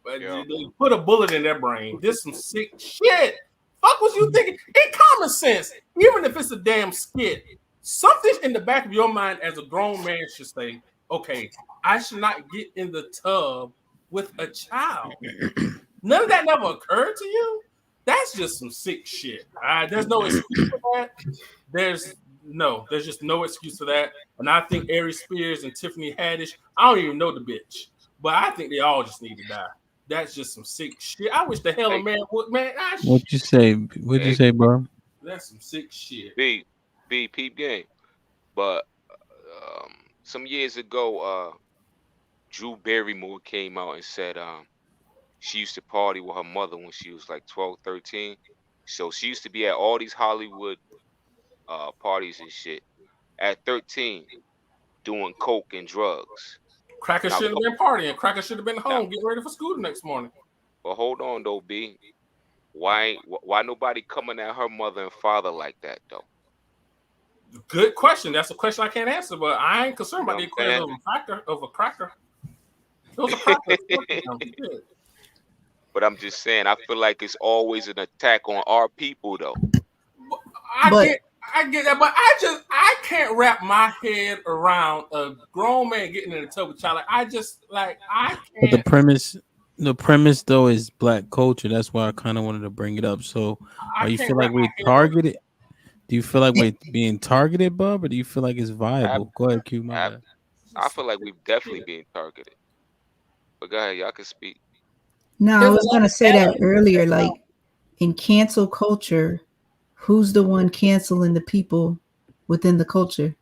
Speaker 7: But they put a bullet in their brain. This some sick shit. Fuck was you thinking? In common sense, even if it's a damn skit, something in the back of your mind as a grown man should say, okay, I should not get in the tub with a child. None of that never occurred to you? That's just some sick shit. There's no excuse for that. There's just no excuse for that. And I think Ari Spears and Tiffany Haddish, I don't even know the bitch, but I think they all just need to die. That's just some sick shit. I wish the hell a man would, man.
Speaker 1: What'd you say? What'd you say, bro?
Speaker 7: That's some sick shit.
Speaker 4: B peep game. But some years ago, Drew Barrymore came out and said she used to party with her mother when she was like 12, 13. So she used to be at all these Hollywood parties and shit. At 13, doing coke and drugs.
Speaker 7: Cracker should have been partying. Cracker should have been home, getting ready for school the next morning.
Speaker 4: But hold on though, B. Why nobody coming at her mother and father like that though?
Speaker 7: Good question. That's a question I can't answer, but I ain't concerned about the equivalent of a cracker. Those are crackers.
Speaker 4: But I'm just saying, I feel like it's always an attack on our people, though.
Speaker 7: I get that, but I can't wrap my head around a grown man getting in a tub with a child. I can't.
Speaker 1: But the premise though is black culture. That's why I kind of wanted to bring it up. So, are you feel like we're targeted? Do you feel like we're being targeted, Bub, or do you feel like it's viable? Go ahead, Q.
Speaker 4: I feel like we've definitely being targeted. But go ahead, y'all can speak.
Speaker 8: No, I was gonna say that earlier. Like in cancel culture, who's the one canceling the people within the culture?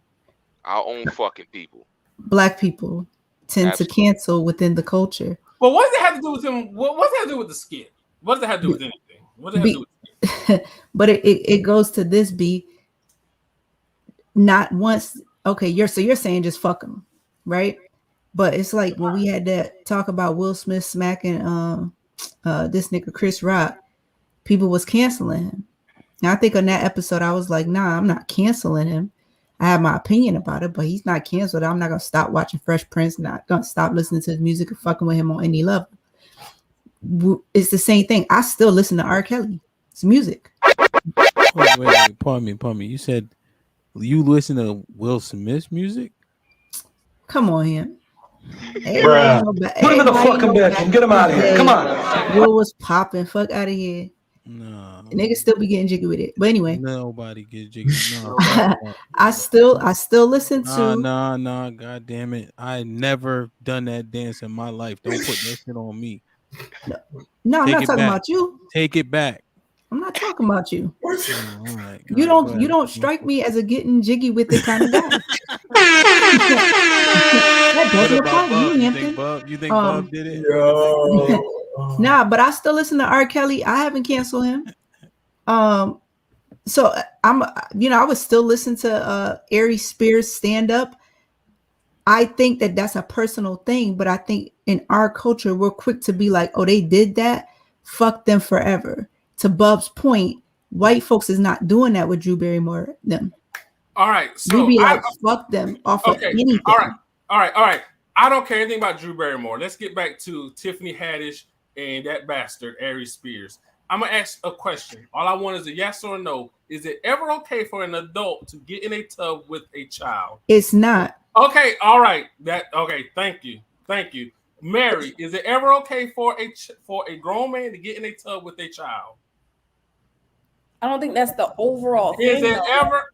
Speaker 4: Our own fucking people.
Speaker 8: Black people tend to cancel within the culture.
Speaker 7: Well, what does it have to do with him? What does it have to do with the skit? What does it have to do with anything? What does it have to do with
Speaker 8: but it goes to this be not once. Okay, you're saying just fuck them, right? But it's like when we had that talk about Will Smith smacking this nigga Chris Rock, people was canceling him. And I think on that episode I was like, nah, I'm not canceling him. I have my opinion about it, but he's not canceled. I'm not gonna stop watching Fresh Prince, not gonna stop listening to his music or fucking with him on any level. It's the same thing. I still listen to R. Kelly. It's music.
Speaker 1: Wait, pardon me. You said you listen to Will Smith's music?
Speaker 8: Come on, him.
Speaker 6: Bruh. Put him in the fucking bedroom. Get him out of here. Come on.
Speaker 8: Will was popping. Fuck out of here.
Speaker 1: No.
Speaker 8: Niggas still be getting jiggy with it. But anyway.
Speaker 1: Nobody gets jiggy. No.
Speaker 8: I still listen to.
Speaker 1: No. God damn it. I never done that dance in my life. Don't put that shit on me.
Speaker 8: No, I'm not talking about you.
Speaker 1: Take it back.
Speaker 8: I'm not talking about you.
Speaker 1: Oh, right.
Speaker 8: You don't strike me as a getting jiggy with it kind of guy. That doesn't apply to you, Hampton.
Speaker 1: You think Bub did it?
Speaker 8: Nah, but I still listen to R. Kelly. I haven't canceled him. So I would still listen to Ari Spears stand up. I think that's a personal thing, but I think in our culture, we're quick to be like, oh, they did that. Fuck them forever. To Bub's point, white folks is not doing that with Drew Barrymore. Them.
Speaker 7: All right. So
Speaker 8: we be like, fuck them off of anything.
Speaker 7: All right. I don't care anything about Drew Barrymore. Let's get back to Tiffany Haddish and that bastard, Ari Spears. I'm going to ask a question. All I want is a yes or no. Is it ever okay for an adult to get in a tub with a child?
Speaker 8: It's not.
Speaker 7: Okay. All right. Thank you. Mary, is it ever okay for a grown man to get in a tub with a child?
Speaker 12: I don't think that's the overall thing.
Speaker 7: Is it ever?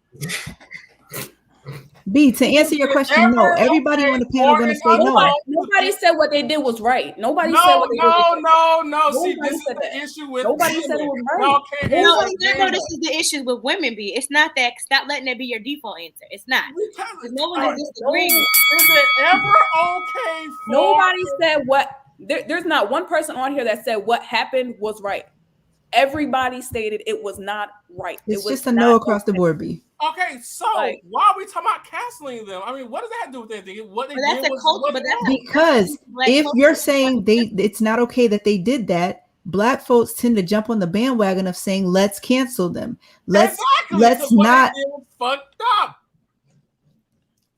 Speaker 8: B, to answer your question, no. Everybody on the panel going to say no.
Speaker 12: Nobody said what they did was right. Nobody said
Speaker 7: No,
Speaker 12: what they did was right.
Speaker 7: no. See,
Speaker 12: Nobody
Speaker 7: this is
Speaker 12: said
Speaker 7: the
Speaker 12: that.
Speaker 7: issue with
Speaker 12: Nobody
Speaker 7: women.
Speaker 12: said it was right.
Speaker 7: Y'all can't
Speaker 15: No,
Speaker 7: answer
Speaker 15: this is the issue with women. B, it's not that. Stop letting that be your default answer. It's not. Because no one is disagreeing.
Speaker 7: Is it ever okay for?
Speaker 12: Nobody said what. There's not one person on here that said what happened was right. Everybody stated it was not right.
Speaker 8: It's just a no across the board, B.
Speaker 7: Okay, so why are we talking about canceling them? I mean, what does that have to do with anything? What they did was
Speaker 8: because if you're saying it's not okay that they did that, Black folks tend to jump on the bandwagon of saying let's cancel them. Let's not.
Speaker 7: They did was fucked up.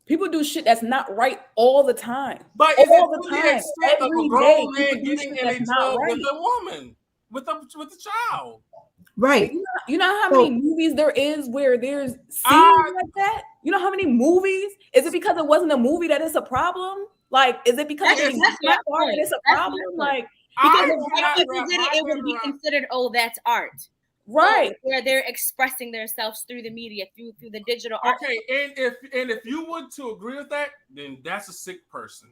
Speaker 12: People do shit that's not right all the time.
Speaker 7: But
Speaker 12: all the
Speaker 7: the
Speaker 12: time,
Speaker 7: extent of a
Speaker 12: every
Speaker 7: grown
Speaker 12: day,
Speaker 7: man
Speaker 12: people do
Speaker 7: getting
Speaker 12: shit
Speaker 7: in a
Speaker 12: that's not
Speaker 7: tub
Speaker 12: right.
Speaker 7: with a woman, with the child?
Speaker 8: Right.
Speaker 12: You know how many movies there is where there's scenes like that? You know how many movies? Is it because it wasn't a movie that it's a problem? Like, is it because
Speaker 15: That's my point.
Speaker 12: it's a
Speaker 15: That's
Speaker 12: problem?
Speaker 15: my point.
Speaker 12: Like,
Speaker 15: because if white people did it would be considered, oh, that's art.
Speaker 12: Right.
Speaker 15: Where they're expressing themselves through the media, through the digital art.
Speaker 7: Okay, and if you would to agree with that, then that's a sick person.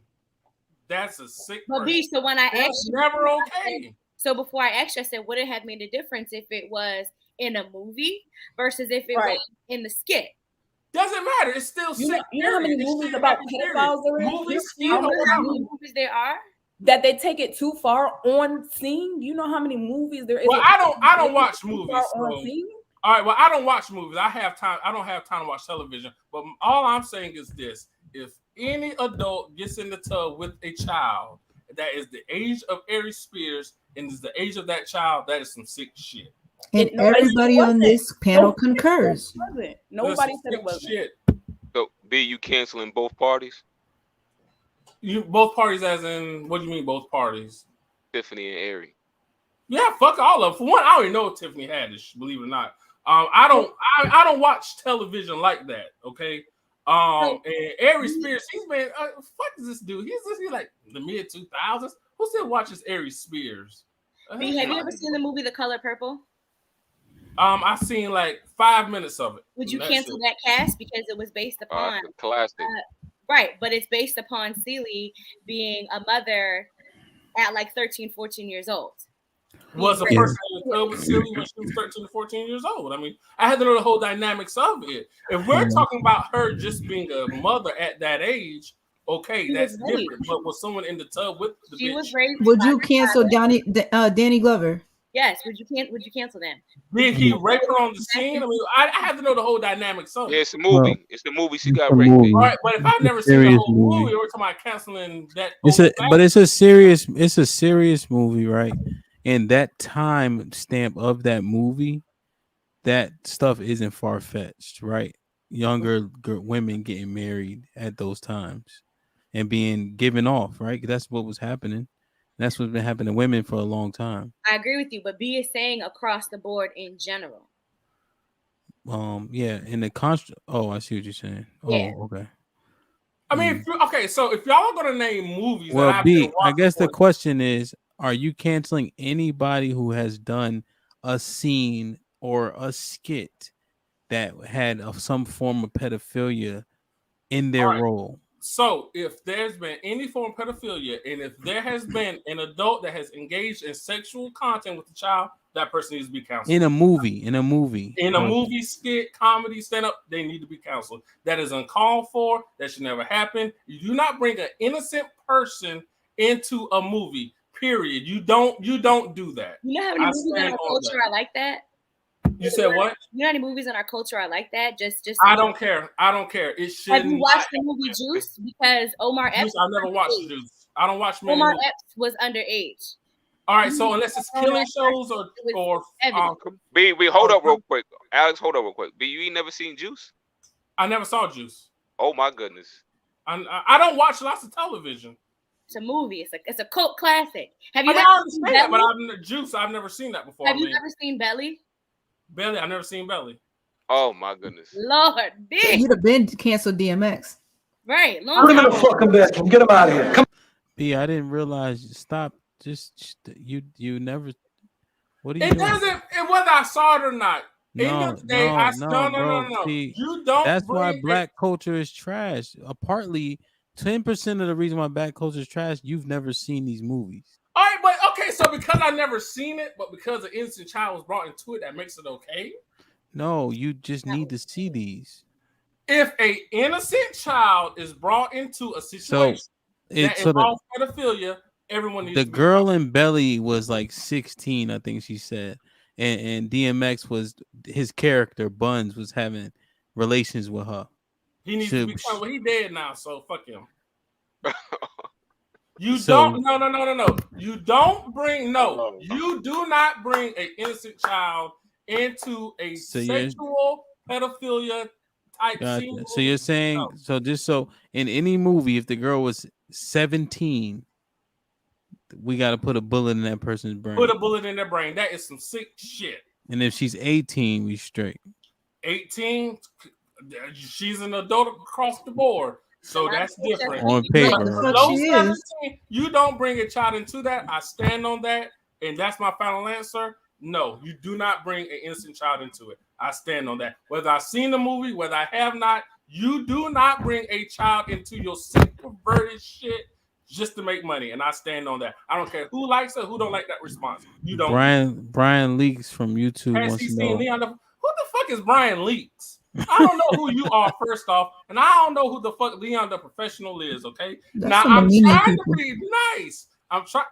Speaker 7: That's a sick person.
Speaker 15: But B, so when I
Speaker 7: that's
Speaker 15: asked you,
Speaker 7: never okay.
Speaker 15: So before I asked you, I said, would it have made a difference if it was in a movie versus if it was in the skit?
Speaker 7: Doesn't matter. It's still sick.
Speaker 12: You know how many movies about pedophiles there is?
Speaker 7: Movies,
Speaker 12: How many
Speaker 15: movies there are?
Speaker 12: That they take it too far on scene. You know how many movies there is?
Speaker 7: Well, I don't watch movies.
Speaker 12: On
Speaker 7: So.
Speaker 12: scene?
Speaker 7: All right. Well, I don't watch movies. I have time. I don't have time to watch television. But all I'm saying is this: if any adult gets in the tub with a child that is the age of Aries Spears and is the age of that child, that is some sick shit.
Speaker 8: And everybody on this panel concurs.
Speaker 12: Nobody said it wasn't.
Speaker 7: Shit.
Speaker 4: So, B, you canceling both parties?
Speaker 7: You both parties, as in what do you mean both parties?
Speaker 4: Tiffany and Ari.
Speaker 7: Yeah, fuck all of them. For one, I already know Tiffany Haddish, believe it or not. I don't watch television like that. Okay. And Ari Spears, he's been fuck is this dude? He's like the mid 2000s. Who still watches Ari Spears?
Speaker 15: B, have you ever seen the movie The Color Purple?
Speaker 7: I've seen like 5 minutes of it.
Speaker 15: Would you cancel that cast because it was based upon
Speaker 4: classic?
Speaker 15: Right, but it's based upon Celie being a mother at like 13, 14 years old.
Speaker 7: Was a person in the tub with Celie when she was 13 to 14 years old. I mean, I had to know the whole dynamics of it. If we're talking about her just being a mother at that age, okay, that's different. But was someone in the tub with the
Speaker 15: she
Speaker 7: bitch?
Speaker 15: was raised.
Speaker 8: Would you cancel Danny Glover?
Speaker 15: Yes. Would you cancel them?
Speaker 7: Did he rape her on the scene? I mean, I have to know the whole dynamics of it.
Speaker 4: Yeah, it's a movie.
Speaker 1: Well,
Speaker 4: it's the movie she got raped.
Speaker 7: All right, but if I've never seen the
Speaker 1: serious
Speaker 7: whole
Speaker 1: movie.
Speaker 7: movie, we're talking about canceling that.
Speaker 1: It's a serious movie, right? And that time stamp of that movie, that stuff isn't far fetched, right? Younger women getting married at those times and being given off, right? That's what was happening. That's what's been happening to women for a long time.
Speaker 15: I agree with you, but B is saying across the board in general.
Speaker 1: Yeah, in the oh, I see what you're saying.
Speaker 15: Yeah.
Speaker 1: Oh, okay.
Speaker 7: I mean, so if y'all are gonna name movies,
Speaker 1: Well,
Speaker 7: that
Speaker 1: B, I guess the question is, are you canceling anybody who has done a scene or a skit that had some form of pedophilia in their role?
Speaker 7: So if there's been any form of pedophilia, and if there has been an adult that has engaged in sexual content with the child, that person needs to be counseled.
Speaker 1: In a movie.
Speaker 7: Movie, skit, comedy, stand-up, they need to be counseled. That is uncalled for. That should never happen. You do not bring an innocent person into a movie. Period. You don't do that.
Speaker 15: You know how many movies in our culture are like that?
Speaker 7: You said what?
Speaker 15: You know how many movies in our culture are like that? Just.
Speaker 7: I don't care. It should.
Speaker 15: Have you watched the movie Juice? Because Omar Epps.
Speaker 7: I never watched Juice. I don't watch many
Speaker 15: Omar
Speaker 7: movies.
Speaker 15: Epps was underage.
Speaker 7: All right, so unless it's killing shows or
Speaker 4: B, hold up real quick. Alex, hold up real quick. B, you ain't never seen Juice?
Speaker 7: I never saw Juice.
Speaker 4: Oh my goodness.
Speaker 7: I don't watch lots of television.
Speaker 15: It's a movie. It's a cult classic. Have you
Speaker 7: ever seen that? But I've never seen that before.
Speaker 15: Have you ever seen Belly?
Speaker 7: Belly, I've never seen Belly.
Speaker 4: Oh my goodness.
Speaker 15: Lord, big.
Speaker 8: You'd have been canceled DMX.
Speaker 15: Right.
Speaker 6: Put him in the fucking bedroom. Get him out of here. Come.
Speaker 1: B, I didn't realize. Stop. Just you never. What do you?
Speaker 7: It doesn't. Whether I saw it or not,
Speaker 1: No, bro. See,
Speaker 7: You don't
Speaker 1: that's why
Speaker 7: bring
Speaker 1: black culture is trash. Partly, 10% of the reason why black culture is trash, you've never seen these movies.
Speaker 7: All right, but okay, so because I never seen it, but because an innocent child was brought into it, that makes it okay.
Speaker 1: No, you just need to see these.
Speaker 7: If a innocent child is brought into a situation that involves pedophilia, everyone needs
Speaker 1: the
Speaker 7: to be
Speaker 1: girl in Belly was like 16, I think she said, and DMX was his character Buns was having relations with her.
Speaker 7: He needs to be. Well, he dead now, so fuck him. You
Speaker 1: So-
Speaker 7: don't. No. You don't bring. No, you do not bring an innocent child into a sexual pedophilia type scene.
Speaker 1: So you're saying so in any movie, if the girl was 17, we got to put a bullet in that person's brain.
Speaker 7: Put a bullet in their brain. That is some sick shit.
Speaker 1: And if she's 18, we straight.
Speaker 7: 18, she's an adult across the board. So that's different.
Speaker 1: On paper.
Speaker 7: Below 17, you don't bring a child into that. I stand on that. And that's my final answer. No, you do not bring an innocent child into it. I stand on that. Whether I've seen the movie, whether I have not, you do not bring a child into your sick, perverted shit just to make money. And I stand on that. I don't care who likes it, who don't like that response. You don't.
Speaker 1: Brian Leaks from YouTube
Speaker 7: Has
Speaker 1: wants
Speaker 7: he
Speaker 1: to
Speaker 7: seen
Speaker 1: know.
Speaker 7: Leon? Who the fuck is Brian Leaks? I don't know who you are, first off, and I don't know who the fuck Leon the Professional is, okay?
Speaker 8: That's
Speaker 7: Now,
Speaker 8: some
Speaker 7: I'm
Speaker 8: Armenian
Speaker 7: trying
Speaker 8: people.
Speaker 7: to be nice. I'm trying.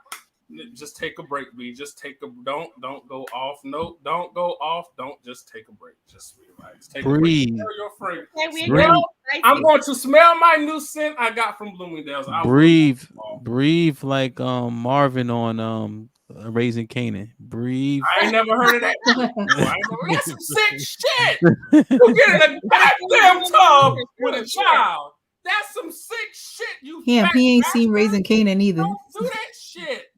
Speaker 7: Just take a break, B. Just take a don't go off. No, don't go off. Don't just take a break. Just relax. Take
Speaker 1: Breathe.
Speaker 7: a break. Tell your friend.
Speaker 15: Hey,
Speaker 7: Smell, I'm going to smell my new scent I got from Bloomingdale's.
Speaker 1: Breathe like Marvin on Raising Canaan. Breathe.
Speaker 7: I ain't never heard of that. That's some sick shit. You get in a goddamn tub with a child. That's some sick shit. You
Speaker 8: He ain't seen Raising Canaan either.
Speaker 7: don't do that shit.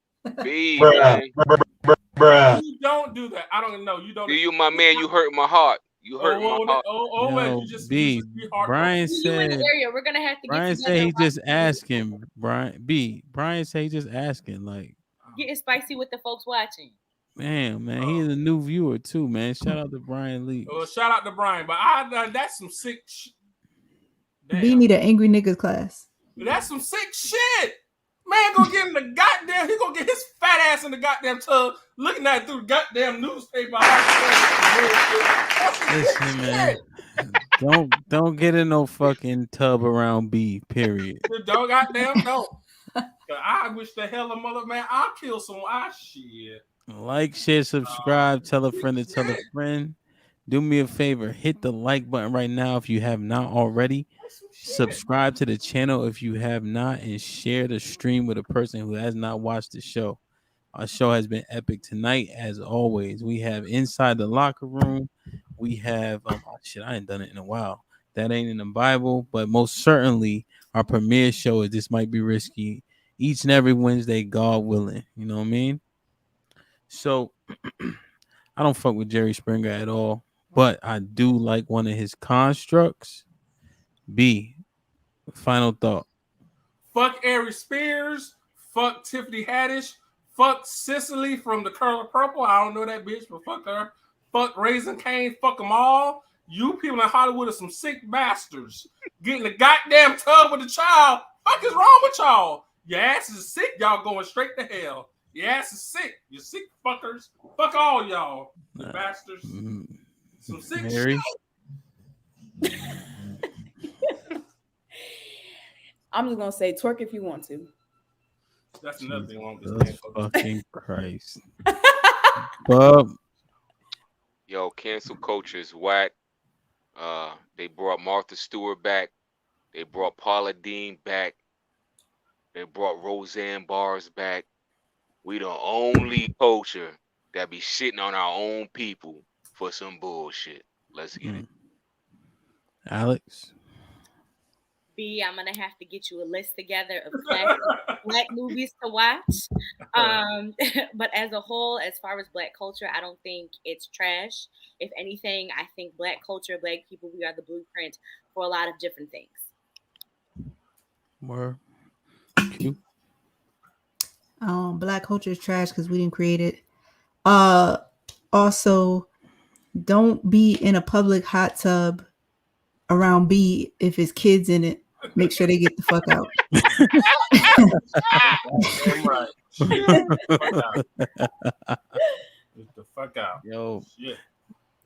Speaker 4: Bruh.
Speaker 7: You don't do that. I don't know. You don't.
Speaker 4: You, my man, you hurt my heart. You hurt my heart.
Speaker 1: No, B. Brian said.
Speaker 15: We're gonna have to.
Speaker 1: Brian said he just asking. Brian said he just asking. Like,
Speaker 15: getting spicy with the folks watching.
Speaker 1: man, he's a new viewer too, man. Shout out to Brian Lee.
Speaker 7: Well, shout out to Brian, but that's some sick.
Speaker 8: B need an angry niggas class.
Speaker 7: That's some sick shit. Man, gonna get in the goddamn. He gonna get his fat ass in the goddamn tub, looking at it through the goddamn newspaper.
Speaker 1: Listen, man. Don't get in no fucking tub around B. Period.
Speaker 7: Don't goddamn don't. I wish the hell a mother man. I'll kill some. Shit.
Speaker 1: Like, share, subscribe, tell a friend to tell a friend. Do me a favor, hit the like button right now if you have not already. Subscribe to the channel if you have not, and share the stream with a person who has not watched the show. Our show has been epic tonight, as always. We have Inside the Locker Room. We have I ain't done it in a while. That ain't in the Bible, but most certainly our premiere show is This Might Be Risky. Each and every Wednesday, God willing. You know what I mean? So I don't fuck with Jerry Springer at all, but I do like one of his constructs. B, final thought.
Speaker 7: Fuck Ari Spears. Fuck Tiffany Haddish. Fuck Cicely from The Color Purple. I don't know that bitch, but fuck her. Fuck Raising Cane. Fuck them all. You people in Hollywood are some sick bastards. Get in the goddamn tub with a child. Fuck is wrong with y'all? Your ass is sick. Y'all going straight to hell. Your ass is sick. You sick fuckers. Fuck all y'all. You bastards. Some sick
Speaker 1: Mary?
Speaker 7: shit.
Speaker 12: I'm just gonna say twerk if you want to.
Speaker 7: That's another thing wrong with
Speaker 1: Jesus fucking Christ. Bub.
Speaker 4: Yo, cancel culture is whack. They brought Martha Stewart back. They brought Paula Dean back. They brought Roseanne Barrs back. We the only culture that be shitting on our own people for some bullshit. Let's get it.
Speaker 1: Alex.
Speaker 15: B, I'm gonna have to get you a list together of classic black movies to watch. But as a whole, as far as black culture, I don't think it's trash. If anything, I think black culture, black people, we are the blueprint for a lot of different things.
Speaker 1: Word. Q.
Speaker 8: Black culture is trash because we didn't create it. Also, Don't be in a public hot tub around B if it's kids in it. Make sure they get the fuck out.
Speaker 7: Damn right. Shit. Get the fuck out.
Speaker 1: Yo,
Speaker 7: shit.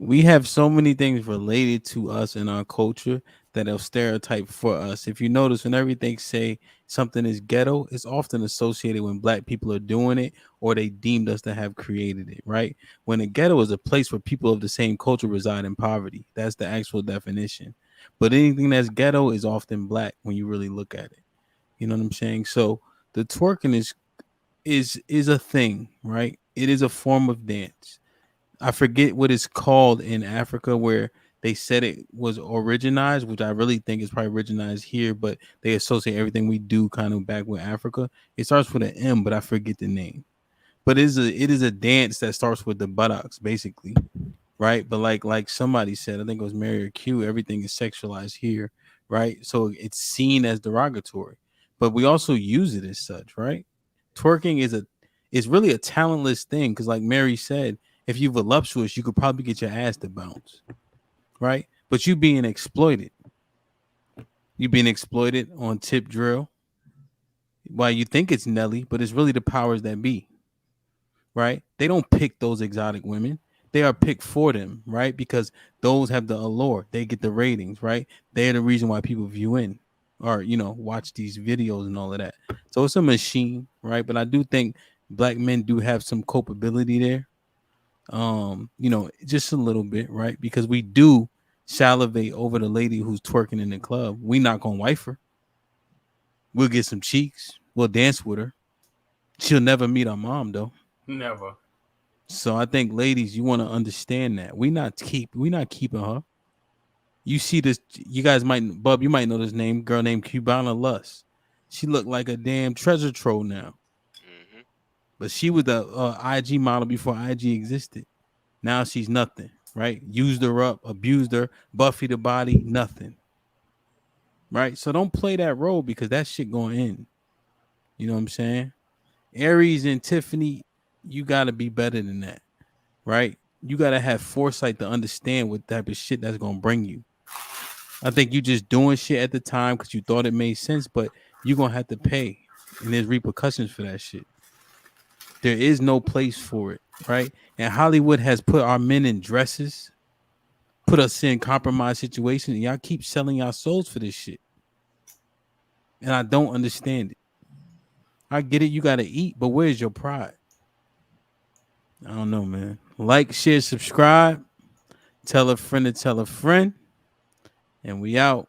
Speaker 1: We have so many things related to us in our culture that are stereotype for us. If you notice, when everything say something is ghetto, it's often associated when black people are doing it or they deemed us to have created it, right? When a ghetto is a place where people of the same culture reside in poverty. That's the actual definition. But anything that's ghetto is often black when you really look at it. You know what I'm saying? So the twerking is a thing, right? It is a form of dance. I forget what it's called in Africa where they said it was originized, which I really think is probably originized here, but they associate everything we do kind of back with Africa. It starts with an M, but I forget the name. But it is a dance that starts with the buttocks, basically, right? But like somebody said, I think it was Mary or Q, everything is sexualized here, right? So it's seen as derogatory, but we also use it as such, right? Twerking is really a talentless thing because, like Mary said, if you're voluptuous, you could probably get your ass to bounce, right? But you being exploited, on tip drill. Why you think it's Nelly, but it's really the powers that be, right? They don't pick those exotic women. They are picked for them, right? Because those have the allure. They get the ratings, right? They're the reason why people view in or, watch these videos and all of that. So it's a machine, right? But I do think black men do have some culpability there. Just a little bit, right? Because we do salivate over the lady who's twerking in the club. We not gonna wife her. We'll get some cheeks. We'll dance with her. She'll never meet our mom though.
Speaker 7: Never.
Speaker 1: So I think, ladies, you want to understand that we not keeping her. You see this? You guys might, Bub. You might know this name. Girl named Cubana Lust. She looked like a damn treasure trove now.
Speaker 4: Mm-hmm.
Speaker 1: But she was the IG model before IG existed. Now she's nothing, right? Used her up, abused her, Buffy the body, nothing. Right? So don't play that role because that shit going in. You know what I'm saying? Aries and Tiffany, you got to be better than that, right? You got to have foresight to understand what type of shit that's going to bring you. I think you just doing shit at the time because you thought it made sense, but you're going to have to pay. And there's repercussions for that shit. There is no place for it, right? And Hollywood has put our men in dresses, put us in compromised situations, and y'all keep selling y'all souls for this shit. And I don't understand it. I get it, you got to eat, but where's your pride? I don't know, man. Like, share, subscribe. Tell a friend to tell a friend. And we out.